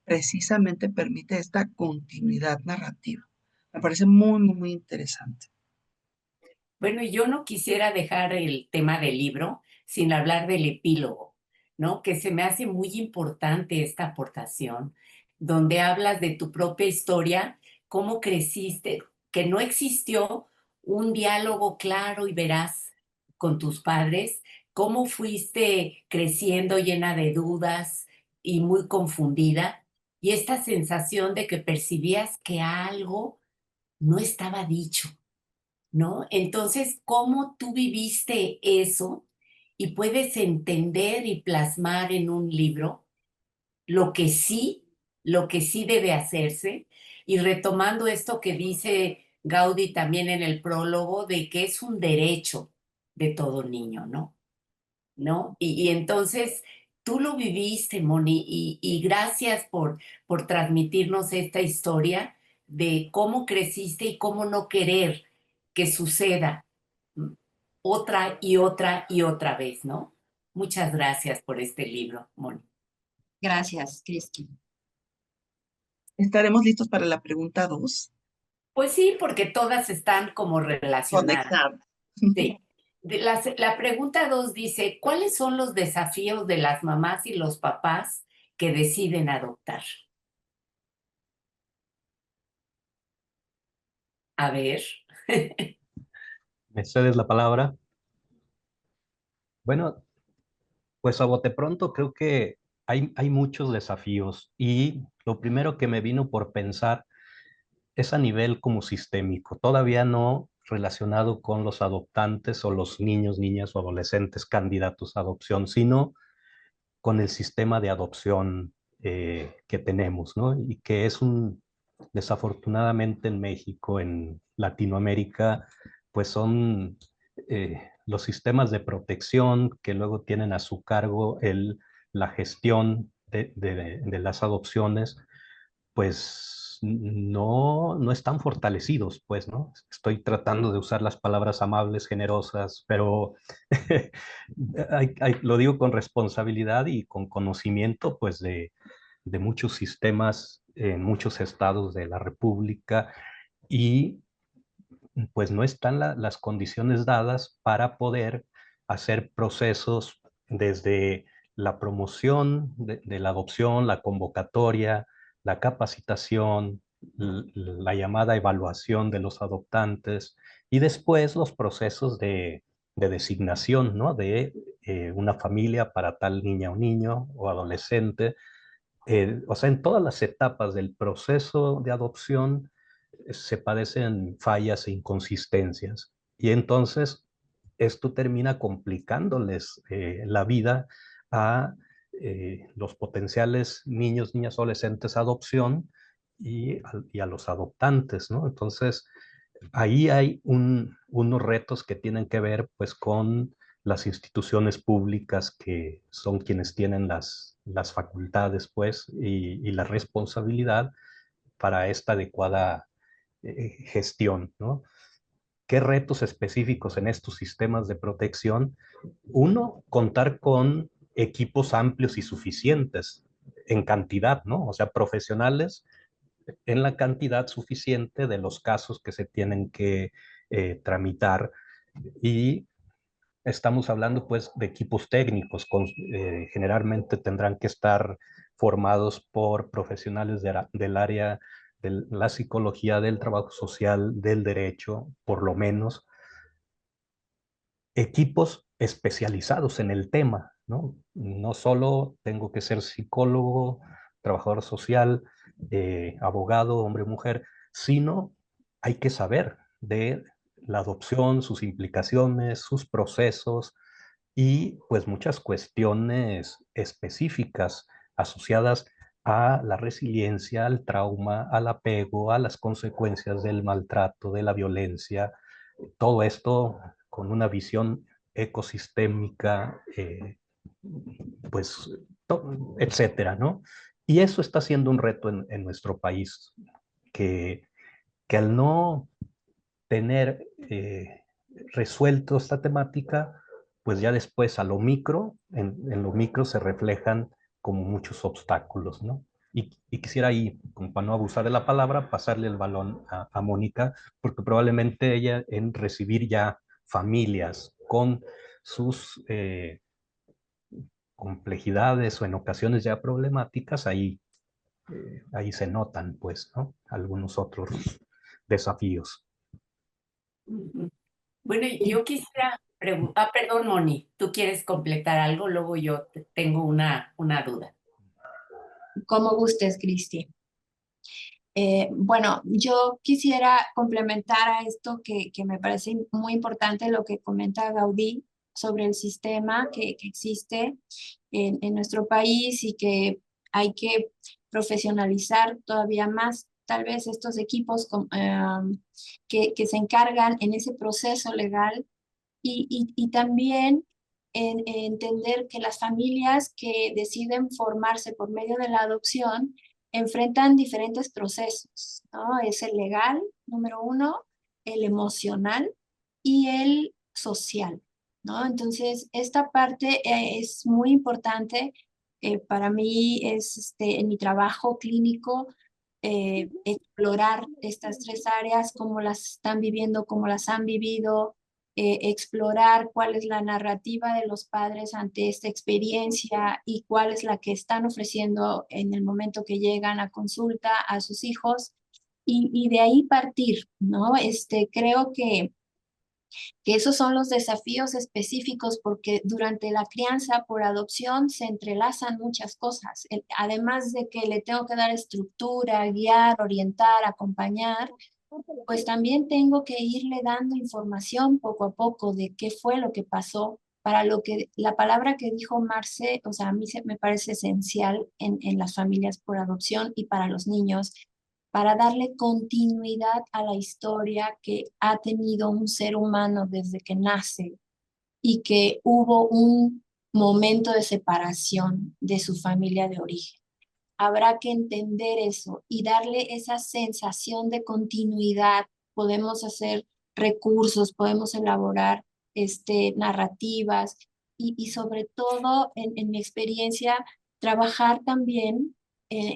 [SPEAKER 3] Precisamente permite esta continuidad narrativa. Me parece muy, muy, muy interesante.
[SPEAKER 1] Bueno, y yo no quisiera dejar el tema del libro sin hablar del epílogo, ¿no? Que se me hace muy importante esta aportación, donde hablas de tu propia historia, cómo creciste, que no existió un diálogo claro y veraz con tus padres, cómo fuiste creciendo llena de dudas y muy confundida, y esta sensación de que percibías que algo no estaba dicho, ¿no? Entonces, ¿cómo tú viviste eso y puedes entender y plasmar en un libro lo que sí, lo que sí debe hacerse? Y retomando esto que dice Gaudí también en el prólogo, de que es un derecho de todo niño, ¿no? ¿No? Y entonces tú lo viviste, Moni, y gracias por transmitirnos esta historia de cómo creciste y cómo no querer que suceda otra y otra y otra vez, ¿no? Muchas gracias por este libro, Moni.
[SPEAKER 2] Gracias, Cristi.
[SPEAKER 3] ¿Estaremos listos para la pregunta 2?
[SPEAKER 1] Pues sí, porque todas están como relacionadas.
[SPEAKER 3] Conectar.
[SPEAKER 1] Sí. La pregunta 2 dice, ¿cuáles son los desafíos de las mamás y los papás que deciden adoptar? A ver.
[SPEAKER 4] ¿Me cedes la palabra? Bueno, pues a bote pronto creo que hay muchos desafíos y lo primero que me vino por pensar es a nivel como sistémico, todavía no relacionado con los adoptantes o los niños, niñas o adolescentes candidatos a adopción, sino con el sistema de adopción que tenemos, ¿no? Y que es desafortunadamente en México, en Latinoamérica, pues son los sistemas de protección que luego tienen a su cargo la gestión de las adopciones, pues no están fortalecidos, pues, ¿no? Estoy tratando de usar las palabras amables, generosas, pero lo digo con responsabilidad y con conocimiento, pues, de muchos sistemas en muchos estados de la República y pues no están las condiciones dadas para poder hacer procesos desde la promoción de la adopción, la convocatoria, la capacitación, la llamada evaluación de los adoptantes y después los procesos de designación, ¿no? De una familia para tal niña o niño o adolescente. O sea, en todas las etapas del proceso de adopción se padecen fallas e inconsistencias. Y entonces esto termina complicándoles la vida a los potenciales niños, niñas, adolescentes adopción y a los adoptantes, ¿no? Entonces, ahí hay unos retos que tienen que ver pues con las instituciones públicas que son quienes tienen las facultades pues y la responsabilidad para esta adecuada gestión, ¿no? ¿Qué retos específicos en estos sistemas de protección? Uno, contar con equipos amplios y suficientes en cantidad, ¿no? O sea, profesionales en la cantidad suficiente de los casos que se tienen que tramitar y estamos hablando pues de equipos técnicos, generalmente tendrán que estar formados por profesionales del área de la psicología, del trabajo social, del derecho, por lo menos, equipos especializados en el tema, ¿no? No solo tengo que ser psicólogo, trabajador social, abogado, hombre, mujer, sino hay que saber de la adopción, sus implicaciones, sus procesos y pues muchas cuestiones específicas asociadas a la resiliencia, al trauma, al apego, a las consecuencias del maltrato, de la violencia, todo esto con una visión ecosistémica, pues, etcétera, ¿no? Y eso está siendo un reto en nuestro país, que al no tener resuelto esta temática, pues ya después a lo micro, en lo micro se reflejan como muchos obstáculos, ¿no? Y quisiera ahí, como para no abusar de la palabra, pasarle el balón a Mónica, porque probablemente ella en recibir ya familias con sus complejidades o en ocasiones ya problemáticas, ahí se notan, pues, ¿no? Algunos otros desafíos.
[SPEAKER 1] Bueno, yo quisiera preguntar, perdón, Moni, ¿tú quieres completar algo? Luego yo tengo una duda.
[SPEAKER 2] Como gustes, Cristi. Bueno, yo quisiera complementar a esto que me parece muy importante lo que comenta Gaudí sobre el sistema que existe en nuestro país y que hay que profesionalizar todavía más tal vez estos equipos que se encargan en ese proceso legal y también entender que las familias que deciden formarse por medio de la adopción enfrentan diferentes procesos, ¿no? Es el legal, número uno, el emocional y el social, ¿no? Entonces, esta parte es muy importante. Para mí es en mi trabajo clínico explorar estas tres áreas, cómo las están viviendo, cómo las han vivido, explorar cuál es la narrativa de los padres ante esta experiencia y cuál es la que están ofreciendo en el momento que llegan a consulta a sus hijos y de ahí partir, ¿no? Creo que esos son los desafíos específicos porque durante la crianza por adopción se entrelazan muchas cosas. Además de que le tengo que dar estructura, guiar, orientar, acompañar, pues también tengo que irle dando información poco a poco de qué fue lo que pasó. Para lo que la palabra que dijo Marce, o sea, a mí me parece esencial en las familias por adopción y para los niños, para darle continuidad a la historia que ha tenido un ser humano desde que nace y que hubo un momento de separación de su familia de origen. Habrá que entender eso y darle esa sensación de continuidad. Podemos hacer recursos, podemos elaborar narrativas y sobre todo, en mi experiencia, trabajar también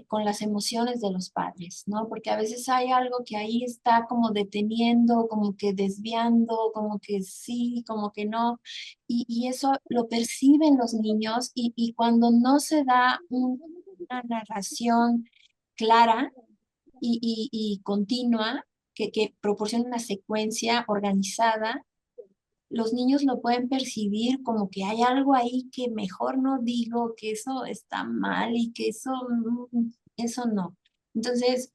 [SPEAKER 2] con las emociones de los padres, ¿no? Porque a veces hay algo que ahí está como deteniendo, como que desviando, como que sí, como que no, y eso lo perciben los niños y cuando no se da una narración clara y continua, que proporciona una secuencia organizada, los niños lo pueden percibir como que hay algo ahí que mejor no digo, que eso está mal y que eso no. Entonces,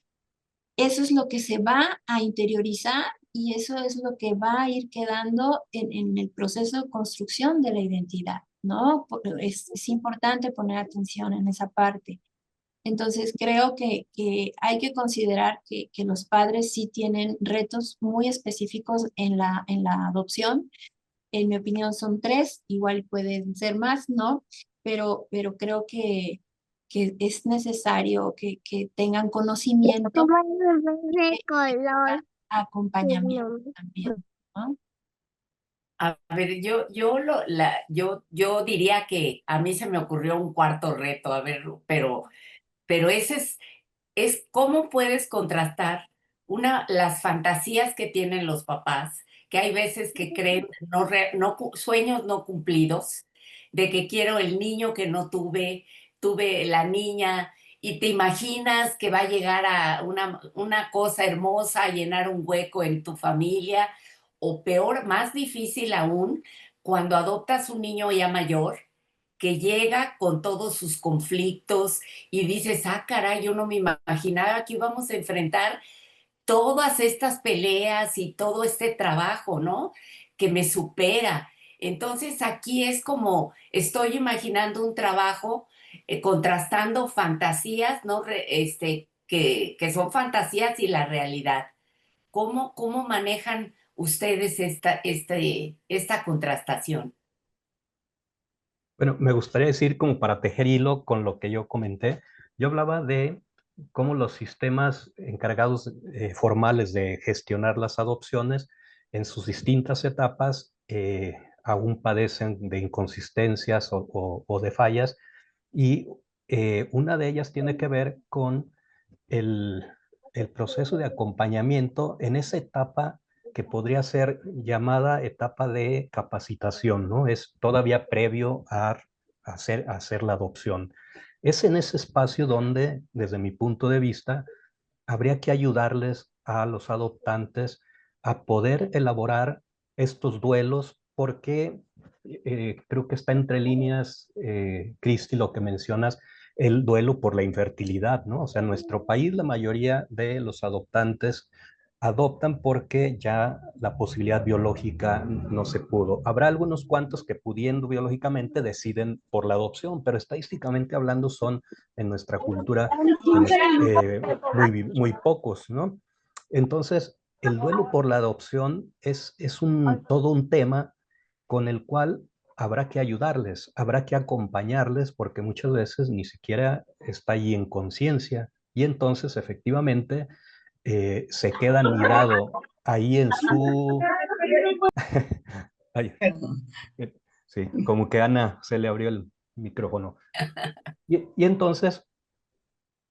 [SPEAKER 2] eso es lo que se va a interiorizar y eso es lo que va a ir quedando en el proceso de construcción de la identidad, ¿no? Es importante poner atención en esa parte. Entonces, creo que hay que considerar que los padres sí tienen retos muy específicos en la adopción. En mi opinión son tres, igual pueden ser más, ¿no? Pero creo que es necesario que tengan conocimiento
[SPEAKER 7] De
[SPEAKER 2] y
[SPEAKER 7] color.
[SPEAKER 2] acompañamiento también, ¿no?
[SPEAKER 1] A ver, yo diría que a mí se me ocurrió un cuarto reto, a ver, pero ese es cómo puedes contrastar las fantasías que tienen los papás, que hay veces que creen sueños no cumplidos, de que quiero el niño que no tuve, tuve la niña, y te imaginas que va a llegar a una cosa hermosa, a llenar un hueco en tu familia, o peor, más difícil aún, cuando adoptas un niño ya mayor que llega con todos sus conflictos y dices, ah, caray, yo no me imaginaba que íbamos a enfrentar todas estas peleas y todo este trabajo, ¿no? Que me supera. Entonces aquí es como estoy imaginando un trabajo contrastando fantasías, ¿no? Que son fantasías y la realidad. ¿Cómo manejan ustedes esta contrastación?
[SPEAKER 4] Bueno, me gustaría decir, como para tejer hilo con lo que yo comenté, yo hablaba de cómo los sistemas encargados formales de gestionar las adopciones en sus distintas etapas aún padecen de inconsistencias o de fallas, y una de ellas tiene que ver con el, el proceso de acompañamiento en esa etapa que podría ser llamada etapa de capacitación, ¿no? Es todavía previo a hacer la adopción. Es en ese espacio donde, desde mi punto de vista, habría que ayudarles a los adoptantes a poder elaborar estos duelos, porque creo que está entre líneas, Cristi, lo que mencionas, el duelo por la infertilidad, ¿no? O sea, en nuestro país la mayoría de los adoptantes adoptan porque ya la posibilidad biológica no se pudo. Habrá algunos cuantos que pudiendo biológicamente deciden por la adopción, pero estadísticamente hablando son en nuestra cultura pues, muy pocos, ¿no? Entonces, el duelo por la adopción es todo un tema con el cual habrá que ayudarles, habrá que acompañarles, porque muchas veces ni siquiera está allí en conciencia, y entonces efectivamente se queda anidado ahí en su... Ay,
[SPEAKER 3] Perdón.
[SPEAKER 4] sí, como que Ana se le abrió el micrófono. Y entonces,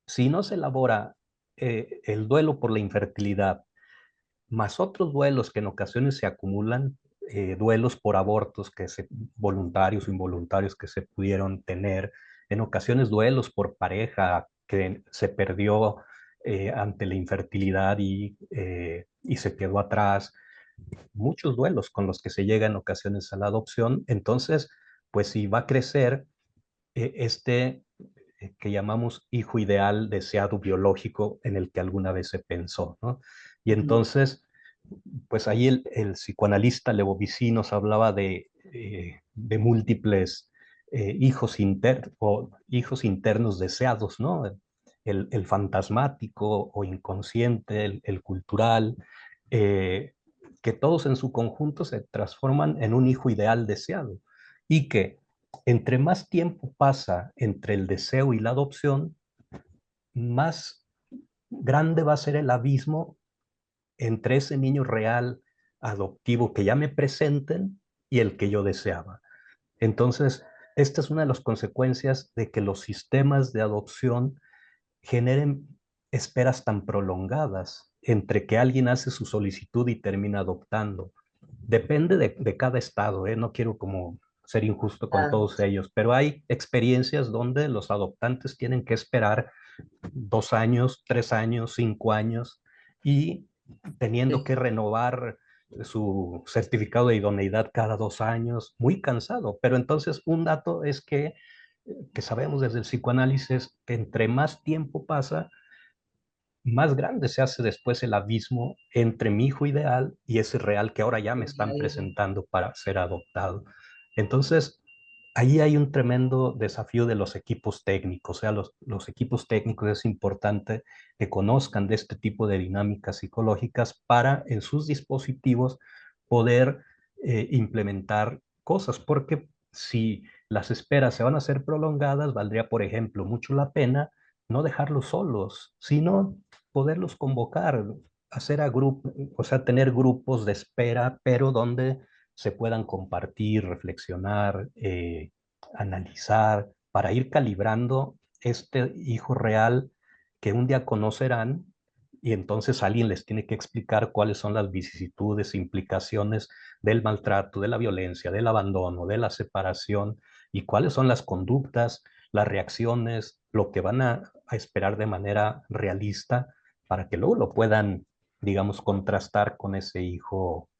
[SPEAKER 4] si no se elabora el duelo por la infertilidad, más otros duelos que en ocasiones se acumulan, duelos por abortos voluntarios o involuntarios que se pudieron tener, en ocasiones duelos por pareja que se perdió ante la infertilidad y se quedó atrás, muchos duelos con los que se llega en ocasiones a la adopción. Entonces, pues si va a crecer este que llamamos hijo ideal deseado biológico en el que alguna vez se pensó, ¿no? Y entonces, pues ahí el psicoanalista Lebovici nos hablaba de múltiples hijos internos deseados, ¿no? El fantasmático o inconsciente, el cultural, eh, que todos en su conjunto se transforman en un hijo ideal deseado y que entre más tiempo pasa entre el deseo y la adopción, más grande va a ser el abismo entre ese niño real adoptivo que ya me presenten y el que yo deseaba. Entonces, esta es una de las consecuencias de que los sistemas de adopción generen esperas tan prolongadas entre que alguien hace su solicitud y termina adoptando. Depende de cada estado, ¿eh? No quiero como ser injusto con
[SPEAKER 3] Claro.
[SPEAKER 4] todos ellos, pero hay experiencias donde los adoptantes tienen que esperar 2 años, 3 años, 5 años y teniendo
[SPEAKER 3] Sí.
[SPEAKER 4] que renovar su certificado de idoneidad cada 2 años, muy cansado. Pero entonces un dato es que sabemos desde el psicoanálisis que entre más tiempo pasa, más grande se hace después el abismo entre mi hijo ideal y ese real que ahora ya me están presentando para ser adoptado. Entonces, ahí hay un tremendo desafío de los equipos técnicos. O sea, los equipos técnicos es importante que conozcan de este tipo de dinámicas psicológicas para en sus dispositivos poder implementar cosas, porque si las esperas se van a hacer prolongadas, valdría, por ejemplo, mucho la pena no dejarlos solos, sino poderlos convocar, hacer o sea, tener grupos de espera, pero donde se puedan compartir, reflexionar, analizar, para ir calibrando este hijo real que un día conocerán y entonces alguien les tiene que explicar cuáles son las vicisitudes, implicaciones del maltrato, de la violencia, del abandono, de la separación y cuáles son las conductas, las reacciones, lo que van a esperar de manera realista para que luego lo puedan, digamos, contrastar con ese hijo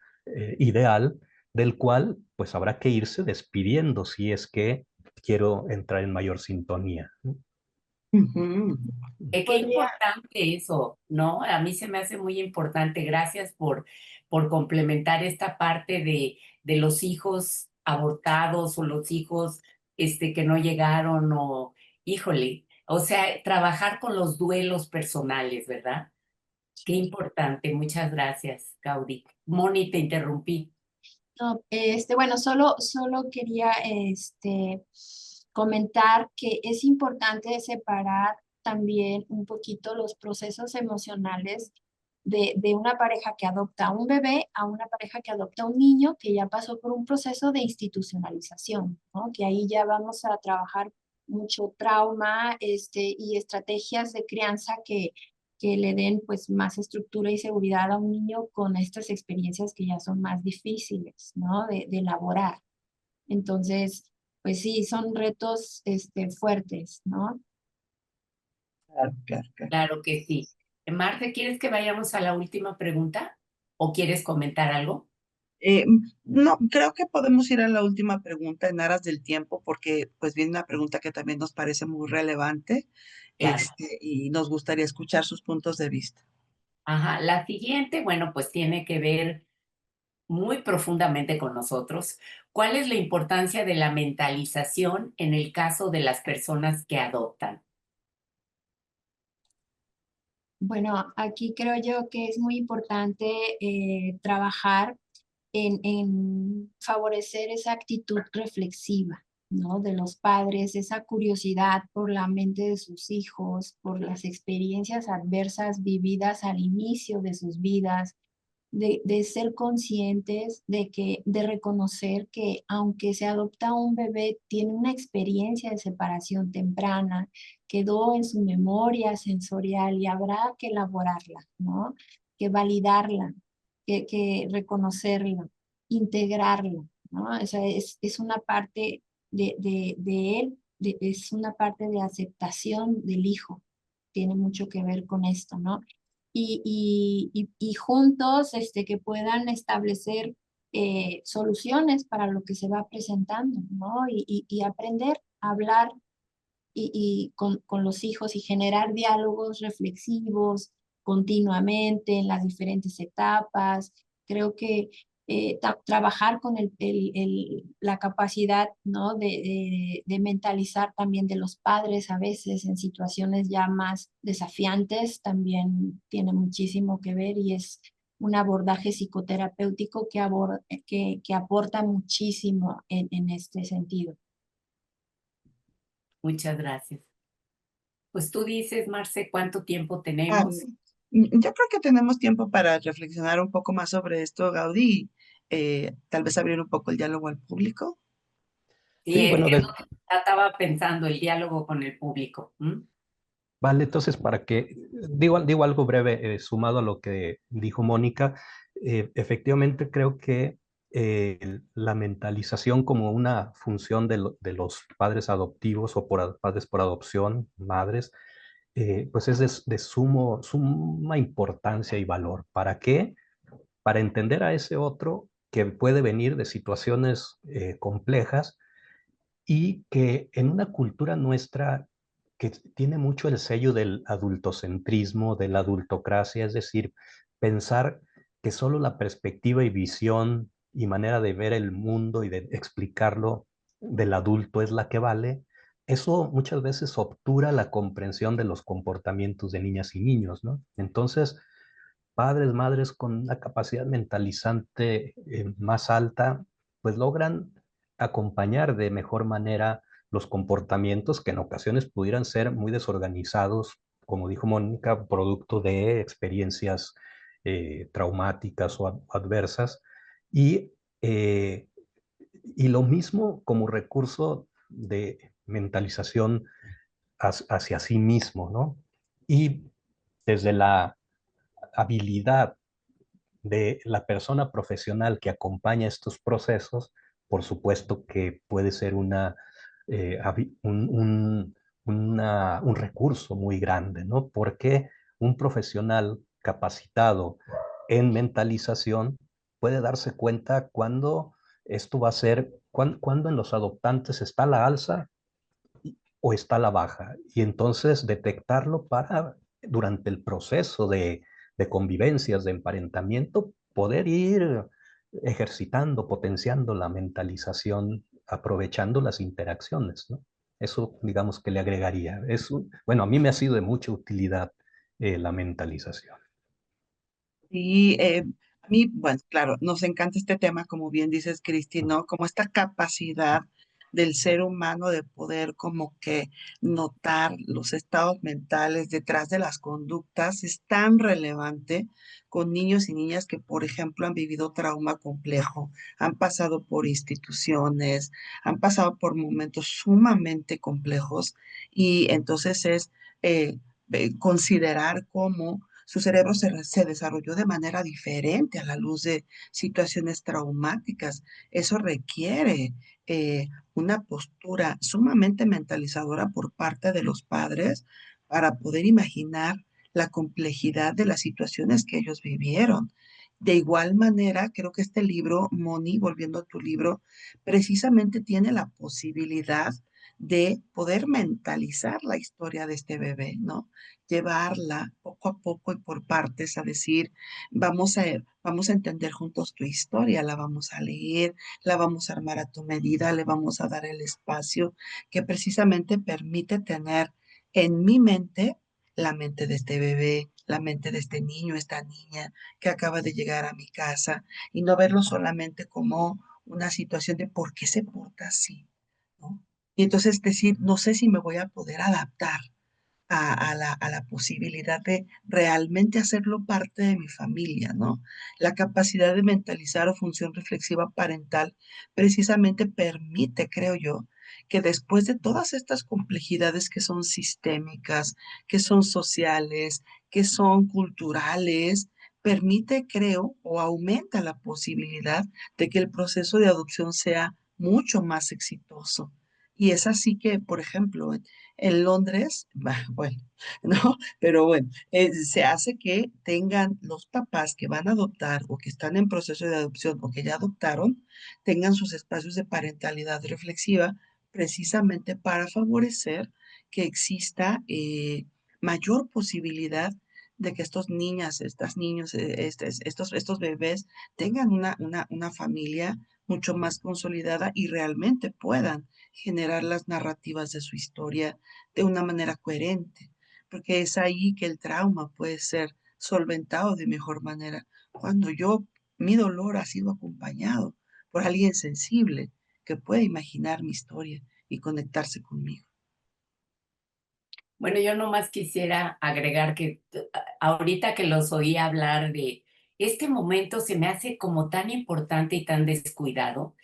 [SPEAKER 4] ideal del cual pues habrá que irse despidiendo si es que quiero entrar en mayor sintonía.
[SPEAKER 3] Ujú.
[SPEAKER 1] Qué
[SPEAKER 2] Podría,
[SPEAKER 1] importante eso, ¿no? A mí se me hace muy importante. Gracias por complementar esta parte de los hijos abortados o los hijos que no llegaron o, híjole, o sea, trabajar con los duelos personales, ¿verdad? Qué importante. Muchas gracias, Gaudí. Moni, te interrumpí.
[SPEAKER 2] no, bueno, solo quería comentar que es importante separar también un poquito los procesos emocionales de una pareja que adopta a un bebé a una pareja que adopta a un niño que ya pasó por un proceso de institucionalización, ¿no? Que ahí ya vamos a trabajar mucho trauma, y estrategias de crianza que le den pues más estructura y seguridad a un niño con estas experiencias que ya son más difíciles, ¿no? De elaborar. Entonces, pues sí, son retos fuertes, ¿no?
[SPEAKER 3] Claro, claro, claro.
[SPEAKER 1] Claro que sí. Marce, ¿quieres que vayamos a la última pregunta? ¿O quieres comentar algo?
[SPEAKER 3] No, creo que podemos ir a la última pregunta en aras del tiempo, porque pues viene una pregunta que también nos parece muy relevante,
[SPEAKER 1] Claro.
[SPEAKER 3] y nos gustaría escuchar sus puntos de vista.
[SPEAKER 1] Ajá. La siguiente, bueno, pues tiene que ver muy profundamente con nosotros. ¿Cuál es la importancia de la mentalización en el caso de las personas que adoptan?
[SPEAKER 2] Bueno, aquí creo yo que es muy importante trabajar en favorecer esa actitud reflexiva, ¿no? De los padres, esa curiosidad por la mente de sus hijos, por las experiencias adversas vividas al inicio de sus vidas, de ser conscientes de reconocer que aunque se adopta un bebé, tiene una experiencia de separación temprana, quedó en su memoria sensorial y habrá que elaborarla, ¿no? Que validarla, que reconocerla, integrarla, ¿no? O sea, es una parte de él, es una parte de aceptación del hijo, tiene mucho que ver con esto, ¿no? Y juntos que puedan establecer soluciones para lo que se va presentando, ¿no? Y aprender a hablar con los hijos y generar diálogos reflexivos continuamente en las diferentes etapas. Creo que trabajar con la capacidad, ¿no? de mentalizar también de los padres a veces en situaciones ya más desafiantes también tiene muchísimo que ver y es un abordaje psicoterapéutico que aporta muchísimo en este sentido.
[SPEAKER 1] Muchas gracias. Pues tú dices, Marce, ¿cuánto tiempo
[SPEAKER 3] Ah,
[SPEAKER 1] tenemos?
[SPEAKER 3] yo creo que tenemos tiempo para reflexionar un poco más sobre esto, Gaudí, tal vez abrir un poco el diálogo al público.
[SPEAKER 1] Sí,
[SPEAKER 4] Sí,
[SPEAKER 1] es
[SPEAKER 4] bueno,
[SPEAKER 1] que estaba pensando el diálogo con el público. ¿M?
[SPEAKER 4] Vale, entonces para que digo algo breve sumado a lo que dijo Mónica, efectivamente creo que la mentalización como una función de los padres adoptivos o padres por adopción, madres, pues es de suma importancia y valor. ¿Para qué? Para entender a ese otro que puede venir de situaciones complejas y que en una cultura nuestra que tiene mucho el sello del adultocentrismo, de la adultocracia, es decir, pensar que solo la perspectiva y visión y manera de ver el mundo y de explicarlo del adulto es la que vale, eso muchas veces obtura la comprensión de los comportamientos de niñas y niños, ¿no? Entonces, padres, madres con una capacidad mentalizante más alta, pues logran acompañar de mejor manera los comportamientos que en ocasiones pudieran ser muy desorganizados, como dijo Mónica, producto de experiencias traumáticas o adversas. Y, eh, y lo mismo como recurso de mentalización hacia sí mismo, ¿no? Y desde la habilidad de la persona profesional que acompaña estos procesos, por supuesto que puede ser un recurso muy grande, ¿no? Porque un profesional capacitado en mentalización puede darse cuenta cuando esto va a ser, cuando en los adoptantes está la alza o está la baja, y entonces detectarlo para, durante el proceso de convivencias, de emparentamiento, poder ir ejercitando, potenciando la mentalización, aprovechando las interacciones, ¿no? Eso, digamos, que le agregaría. Bueno, a mí me ha sido de mucha utilidad la mentalización.
[SPEAKER 3] Y a mí, bueno, claro, nos encanta este tema, como bien dices, Cristi, ¿no? Como esta capacidad del ser humano de poder como que notar los estados mentales detrás de las conductas es tan relevante con niños y niñas que, por ejemplo, han vivido trauma complejo, han pasado por instituciones, han pasado por momentos sumamente complejos y entonces es considerar cómo su cerebro se desarrolló de manera diferente a la luz de situaciones traumáticas. Eso requiere una postura sumamente mentalizadora por parte de los padres para poder imaginar la complejidad de las situaciones que ellos vivieron. De igual manera, creo que este libro, Moni, volviendo a tu libro, precisamente tiene la posibilidad de poder mentalizar la historia de este bebé, ¿no? Llevarla poco a poco y por partes a decir, vamos a entender juntos tu historia, la vamos a leer, la vamos a armar a tu medida, le vamos a dar el espacio que precisamente permite tener en mi mente la mente de este bebé, la mente de este niño, esta niña que acaba de llegar a mi casa y no verlo solamente como una situación de por qué se porta así, ¿no? Y entonces decir, no sé si me voy a poder adaptar a la posibilidad de realmente hacerlo parte de mi familia, ¿no? La capacidad de mentalizar o función reflexiva parental precisamente permite, creo yo, que después de todas estas complejidades que son sistémicas, que son sociales, que son culturales, permite, creo, o aumenta la posibilidad de que el proceso de adopción sea mucho más exitoso. Y es así que, por ejemplo, en Londres, bueno, ¿no? Pero bueno, se hace que tengan los papás que van a adoptar o que están en proceso de adopción o que ya adoptaron, tengan sus espacios de parentalidad reflexiva precisamente para favorecer que exista mayor posibilidad de que estos niñas, estas niños, estos bebés tengan una familia mucho más consolidada y realmente puedan generar las narrativas de su historia de una manera coherente, porque es ahí que el trauma puede ser solventado de mejor manera, cuando mi dolor ha sido acompañado por alguien sensible que puede imaginar mi historia y conectarse conmigo.
[SPEAKER 1] Bueno, yo nomás quisiera agregar que ahorita que los oí hablar de este momento se me hace como tan importante y tan descuidado.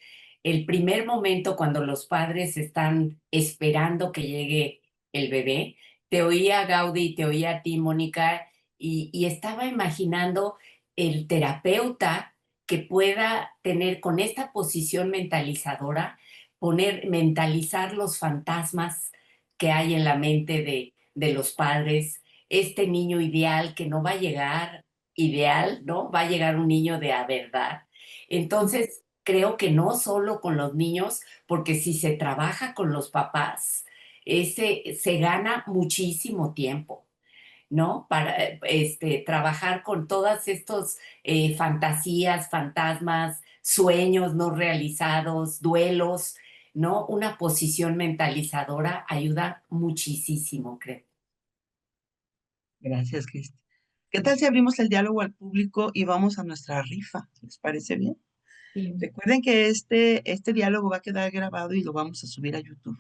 [SPEAKER 1] El primer momento cuando los padres están esperando que llegue el bebé, te oía Gaudí, te oía a ti, Mónica, y estaba imaginando el terapeuta que pueda tener con esta posición mentalizadora, mentalizar los fantasmas que hay en la mente de los padres, este niño ideal que no va a llegar ideal, ¿no? Va a llegar un niño de a verdad. Entonces, creo que no solo con los niños, porque si se trabaja con los papás, se gana muchísimo tiempo, ¿no? Para trabajar con todas estos fantasías, fantasmas, sueños no realizados, duelos, ¿no? Una posición mentalizadora ayuda muchísimo, creo.
[SPEAKER 3] Gracias, Cristi. ¿Qué tal si abrimos el diálogo al público y vamos a nuestra rifa? ¿Les parece bien?
[SPEAKER 2] Sí.
[SPEAKER 3] Recuerden que este diálogo va a quedar grabado y lo vamos a subir a YouTube.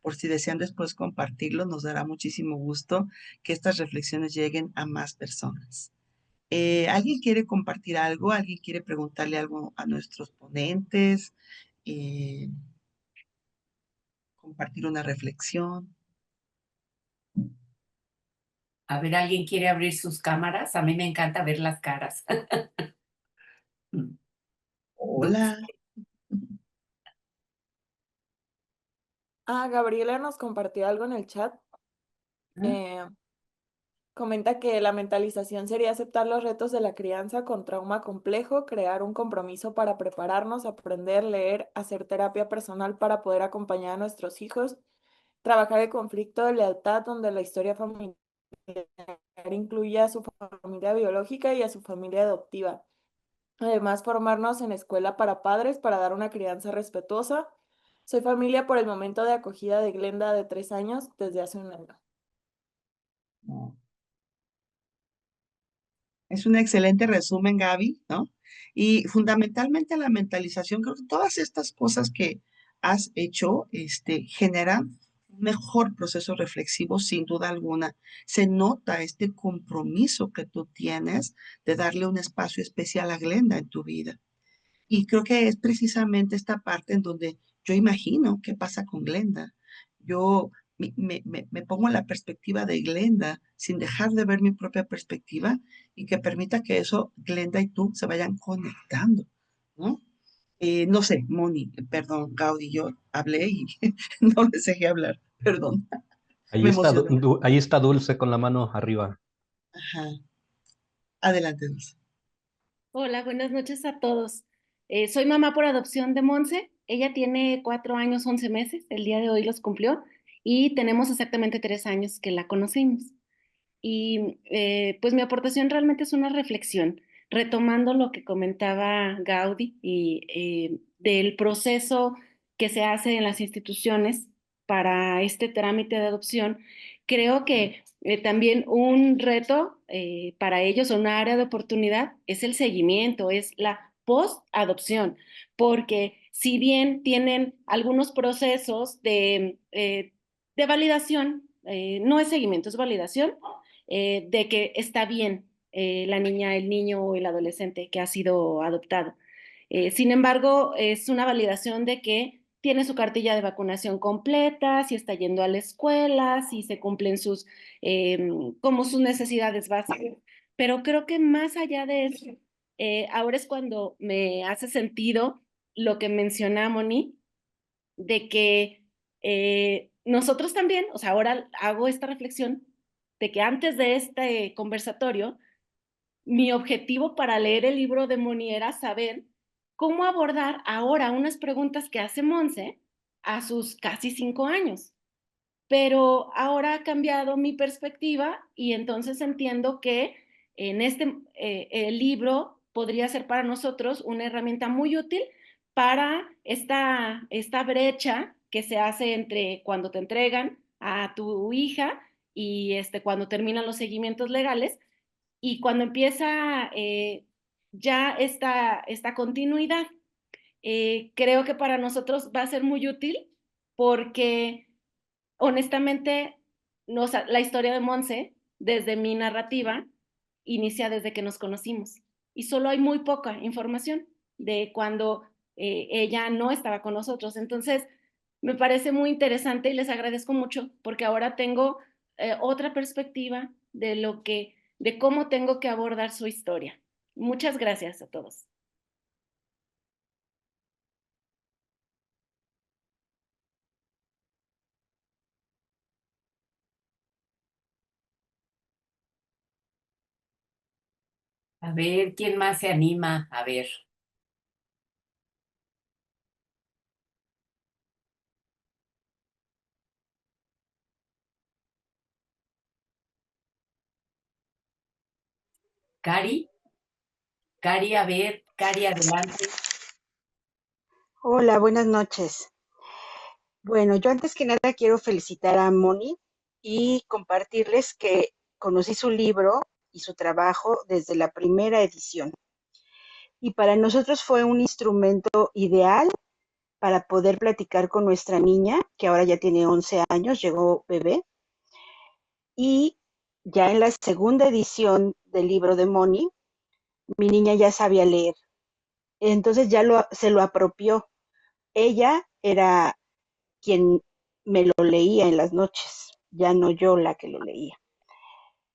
[SPEAKER 3] Por si desean después compartirlo, nos dará muchísimo gusto que estas reflexiones lleguen a más personas. ¿Alguien quiere compartir algo? ¿Alguien quiere preguntarle algo a nuestros ponentes? Eh, ¿Compartir una reflexión?
[SPEAKER 1] A ver, ¿alguien quiere abrir sus cámaras? A mí me encanta ver las caras.
[SPEAKER 3] Hola.
[SPEAKER 5] Gabriela nos compartió algo en el chat. Eh, Comenta que la mentalización sería aceptar los retos de la crianza con trauma complejo, crear un compromiso para prepararnos, aprender, leer, hacer terapia personal para poder acompañar a nuestros hijos, trabajar el conflicto de lealtad donde la historia familiar incluye a su familia biológica y a su familia adoptiva. Además, formarnos en escuela para padres para dar una crianza respetuosa. Soy familia por el momento de acogida de Glenda de 3 años desde hace un año.
[SPEAKER 3] No. Es un excelente resumen, Gaby, ¿no? Y fundamentalmente la mentalización, creo que todas estas cosas que has hecho, generan un mejor proceso reflexivo, sin duda alguna. Se nota este compromiso que tú tienes de darle un espacio especial a Glenda en tu vida. Y creo que es precisamente esta parte en donde yo imagino qué pasa con Glenda. Yo me pongo en la perspectiva de Glenda sin dejar de ver mi propia perspectiva y que permita que eso, Glenda y tú, se vayan conectando, ¿no? No sé, Moni, perdón, Gaudí, yo hablé y no les dejé hablar, perdón,
[SPEAKER 4] Ahí
[SPEAKER 3] me
[SPEAKER 4] está,
[SPEAKER 3] emocioné.
[SPEAKER 4] ahí está Dulce con la mano arriba.
[SPEAKER 3] Ajá, adelante, Dulce.
[SPEAKER 7] Hola, buenas noches a todos. Soy mamá por adopción de Monse. Ella tiene 4 años, 11 meses. El día de hoy los cumplió y tenemos exactamente 3 años que la conocimos. Y pues mi aportación realmente es una reflexión, retomando lo que comentaba Gaudí y del proceso que se hace en las instituciones para este trámite de adopción. Creo que también un reto para ellos o una área de oportunidad es el seguimiento, es la post-adopción, porque si bien tienen algunos procesos de validación, no es seguimiento, es validación de que está bien la niña, el niño o el adolescente que ha sido adoptado. Sin embargo, es una validación de que tiene su cartilla de vacunación completa, si está yendo a la escuela, si se cumplen como sus necesidades básicas. Pero creo que más allá de eso, ahora es cuando me hace sentido lo que menciona Moni, de que nosotros también, o sea, ahora hago esta reflexión de que antes de este conversatorio, mi objetivo para leer el libro de Moni era saber cómo abordar ahora unas preguntas que hace Monse a sus casi 5 años. Pero ahora ha cambiado mi perspectiva y entonces entiendo que en el libro podría ser para nosotros una herramienta muy útil para esta brecha que se hace entre cuando te entregan a tu hija y cuando terminan los seguimientos legales y cuando empieza ya esta continuidad. Creo que para nosotros va a ser muy útil porque honestamente la historia de Monse, desde mi narrativa, inicia desde que nos conocimos y solo hay muy poca información de cuando ella no estaba con nosotros. Entonces, me parece muy interesante y les agradezco mucho porque ahora tengo otra perspectiva de cómo tengo que abordar su historia. Muchas gracias a todos.
[SPEAKER 1] A ver, ¿quién más se anima? A ver. Cari, Cari, a ver, Cari, adelante.
[SPEAKER 8] Hola, buenas noches. Bueno, yo antes que nada quiero felicitar a Moni y compartirles que conocí su libro y su trabajo desde la primera edición. Y para nosotros fue un instrumento ideal para poder platicar con nuestra niña, que ahora ya tiene 11 años, llegó bebé. Y ya en la segunda edición del libro de Moni, mi niña ya sabía leer. Entonces se lo apropió. Ella era quien me lo leía en las noches, ya no yo la que lo leía.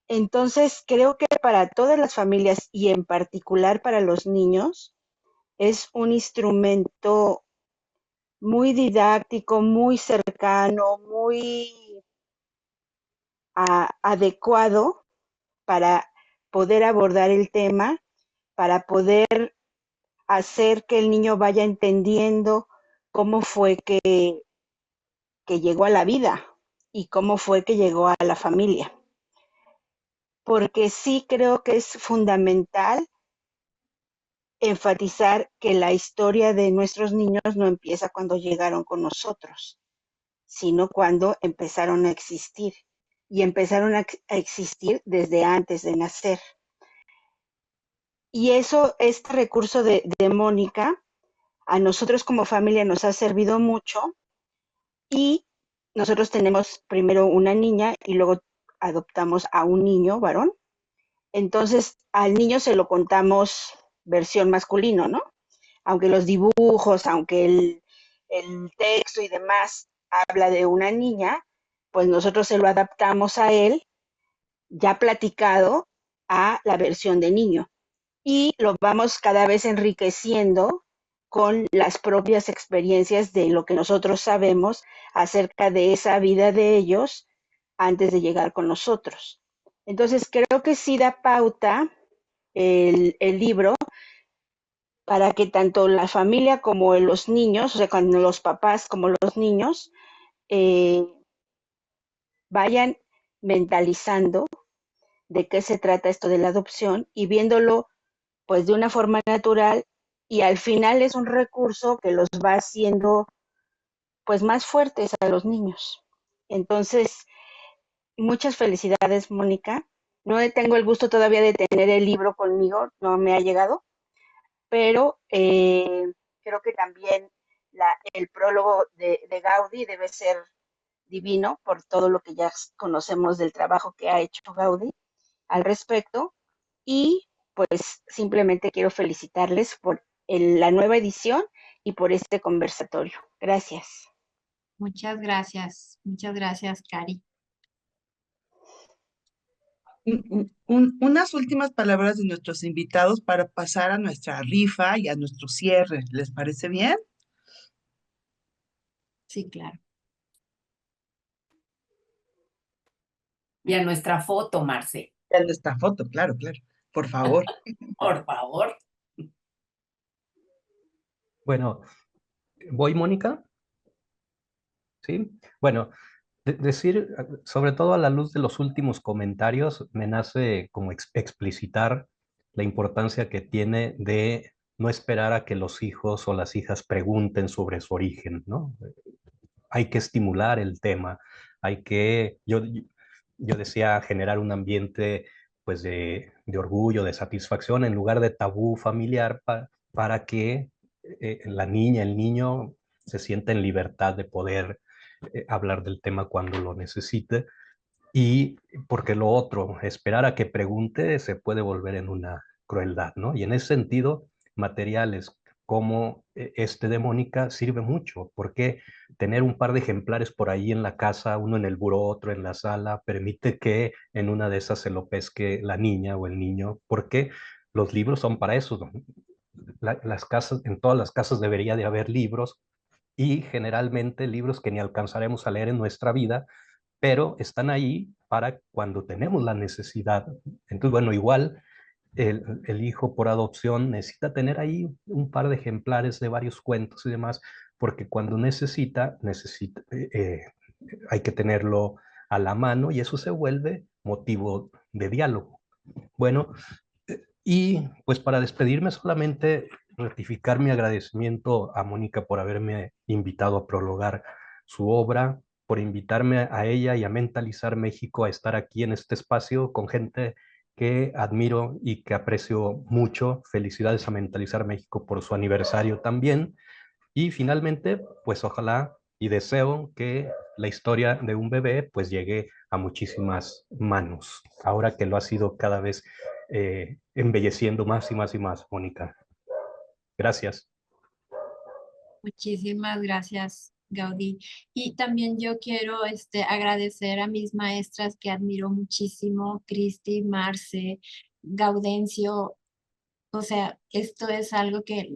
[SPEAKER 8] Entonces, creo que para todas las familias y en particular para los niños, es un instrumento muy didáctico, muy cercano, muy adecuado para poder abordar el tema, para poder hacer que el niño vaya entendiendo cómo fue que llegó a la vida y cómo fue que llegó a la familia. Porque sí creo que es fundamental enfatizar que la historia de nuestros niños no empieza cuando llegaron con nosotros, sino cuando empezaron a existir. Y empezaron a existir desde antes de nacer. Y eso, este recurso de Mónica, a nosotros como familia nos ha servido mucho. Y nosotros tenemos primero una niña y luego adoptamos a un niño varón. Entonces, al niño se lo contamos versión masculino, ¿no? Aunque los dibujos, aunque el texto y demás habla de una niña, pues nosotros se lo adaptamos a él, ya platicado, a la versión de niño. Y lo vamos cada vez enriqueciendo con las propias experiencias de lo que nosotros sabemos acerca de esa vida de ellos antes de llegar con nosotros. Entonces, creo que sí da pauta el libro para que tanto la familia como los niños, o sea, cuando los papás como los niños, eh, vayan mentalizando de qué se trata esto de la adopción y viéndolo pues de una forma natural, y al final es un recurso que los va haciendo pues más fuertes a los niños. Entonces, muchas felicidades, Mónica. No tengo el gusto todavía de tener el libro conmigo, no me ha llegado, pero creo que también el prólogo de Gaudí debe ser divino por todo lo que ya conocemos del trabajo que ha hecho Gaudí al respecto. Y pues simplemente quiero felicitarles por la nueva edición y por este conversatorio. Gracias.
[SPEAKER 2] Muchas gracias, Cari.
[SPEAKER 3] Unas últimas palabras de nuestros invitados para pasar a nuestra rifa y a nuestro cierre. ¿Les parece bien?
[SPEAKER 2] Sí, claro.
[SPEAKER 1] Y a nuestra foto, Marce,
[SPEAKER 3] En nuestra foto, claro, claro. Por favor.
[SPEAKER 1] por favor.
[SPEAKER 4] Bueno, ¿voy, Mónica? Sí. Bueno, decir, sobre todo a la luz de los últimos comentarios, me nace como explicitar la importancia que tiene de no esperar a que los hijos o las hijas pregunten sobre su origen, ¿no? Hay que estimular el tema, yo decía, generar un ambiente pues de orgullo, de satisfacción, en lugar de tabú familiar, para que la niña, el niño se sienta en libertad de poder hablar del tema cuando lo necesite. Y porque lo otro, esperar a que pregunte, se puede volver en una crueldad, ¿no? Y en ese sentido, materiales como este de Mónica sirve mucho, porque tener un par de ejemplares por ahí en la casa, uno en el buró, otro en la sala, permite que en una de esas se lo pesque la niña o el niño, porque los libros son para eso, ¿no? Las casas, en todas las casas debería de haber libros, y generalmente libros que ni alcanzaremos a leer en nuestra vida, pero están ahí para cuando tenemos la necesidad. Entonces, bueno, igual el hijo por adopción necesita tener ahí un par de ejemplares de varios cuentos y demás, porque cuando necesita, hay que tenerlo a la mano y eso se vuelve motivo de diálogo. Bueno, y pues para despedirme solamente ratificar mi agradecimiento a Mónica por haberme invitado a prologar su obra, por invitarme a ella y a Mentalizar México a estar aquí en este espacio con gente que admiro y que aprecio mucho. Felicidades a Mentalizar México por su aniversario también. Y finalmente, pues ojalá y deseo que la historia de un bebé pues llegue a muchísimas manos, ahora que lo ha sido cada vez embelleciendo más y más y más, Mónica. Gracias.
[SPEAKER 2] Muchísimas gracias, Gaudí. Y también yo quiero agradecer a mis maestras que admiro muchísimo, Cristi, Marce, Gaudencio. O sea, esto es algo que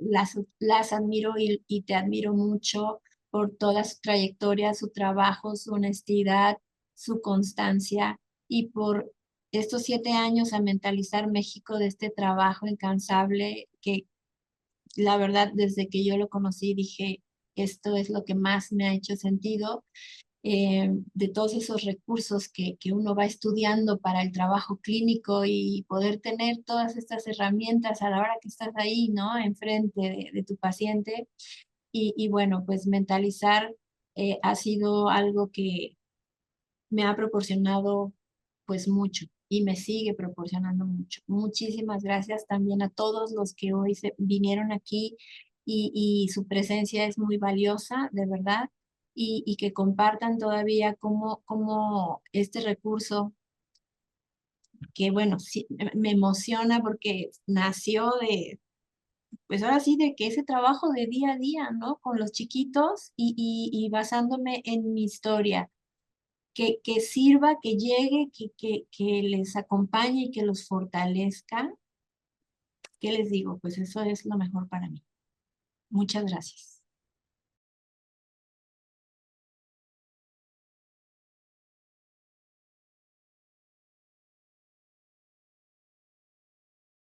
[SPEAKER 2] las admiro y te admiro mucho por toda su trayectoria, su trabajo, su honestidad, su constancia y por estos 7 años a Mentalizar México de este trabajo incansable que la verdad desde que yo lo conocí dije, esto es lo que más me ha hecho sentido. De todos esos recursos que uno va estudiando para el trabajo clínico y poder tener todas estas herramientas a la hora que estás ahí, ¿no? Enfrente de tu paciente. Y bueno, pues mentalizar ha sido algo que me ha proporcionado pues mucho y me sigue proporcionando mucho. Muchísimas gracias también a todos los que hoy vinieron aquí y su presencia es muy valiosa, de verdad, y que compartan todavía cómo este recurso, que bueno, sí, me emociona porque nació de, pues ahora sí, de que ese trabajo de día a día, ¿no? Con los chiquitos y basándome en mi historia que sirva, que llegue, que les acompañe y que los fortalezca. ¿Qué les digo? Pues eso es lo mejor para mí. Muchas gracias.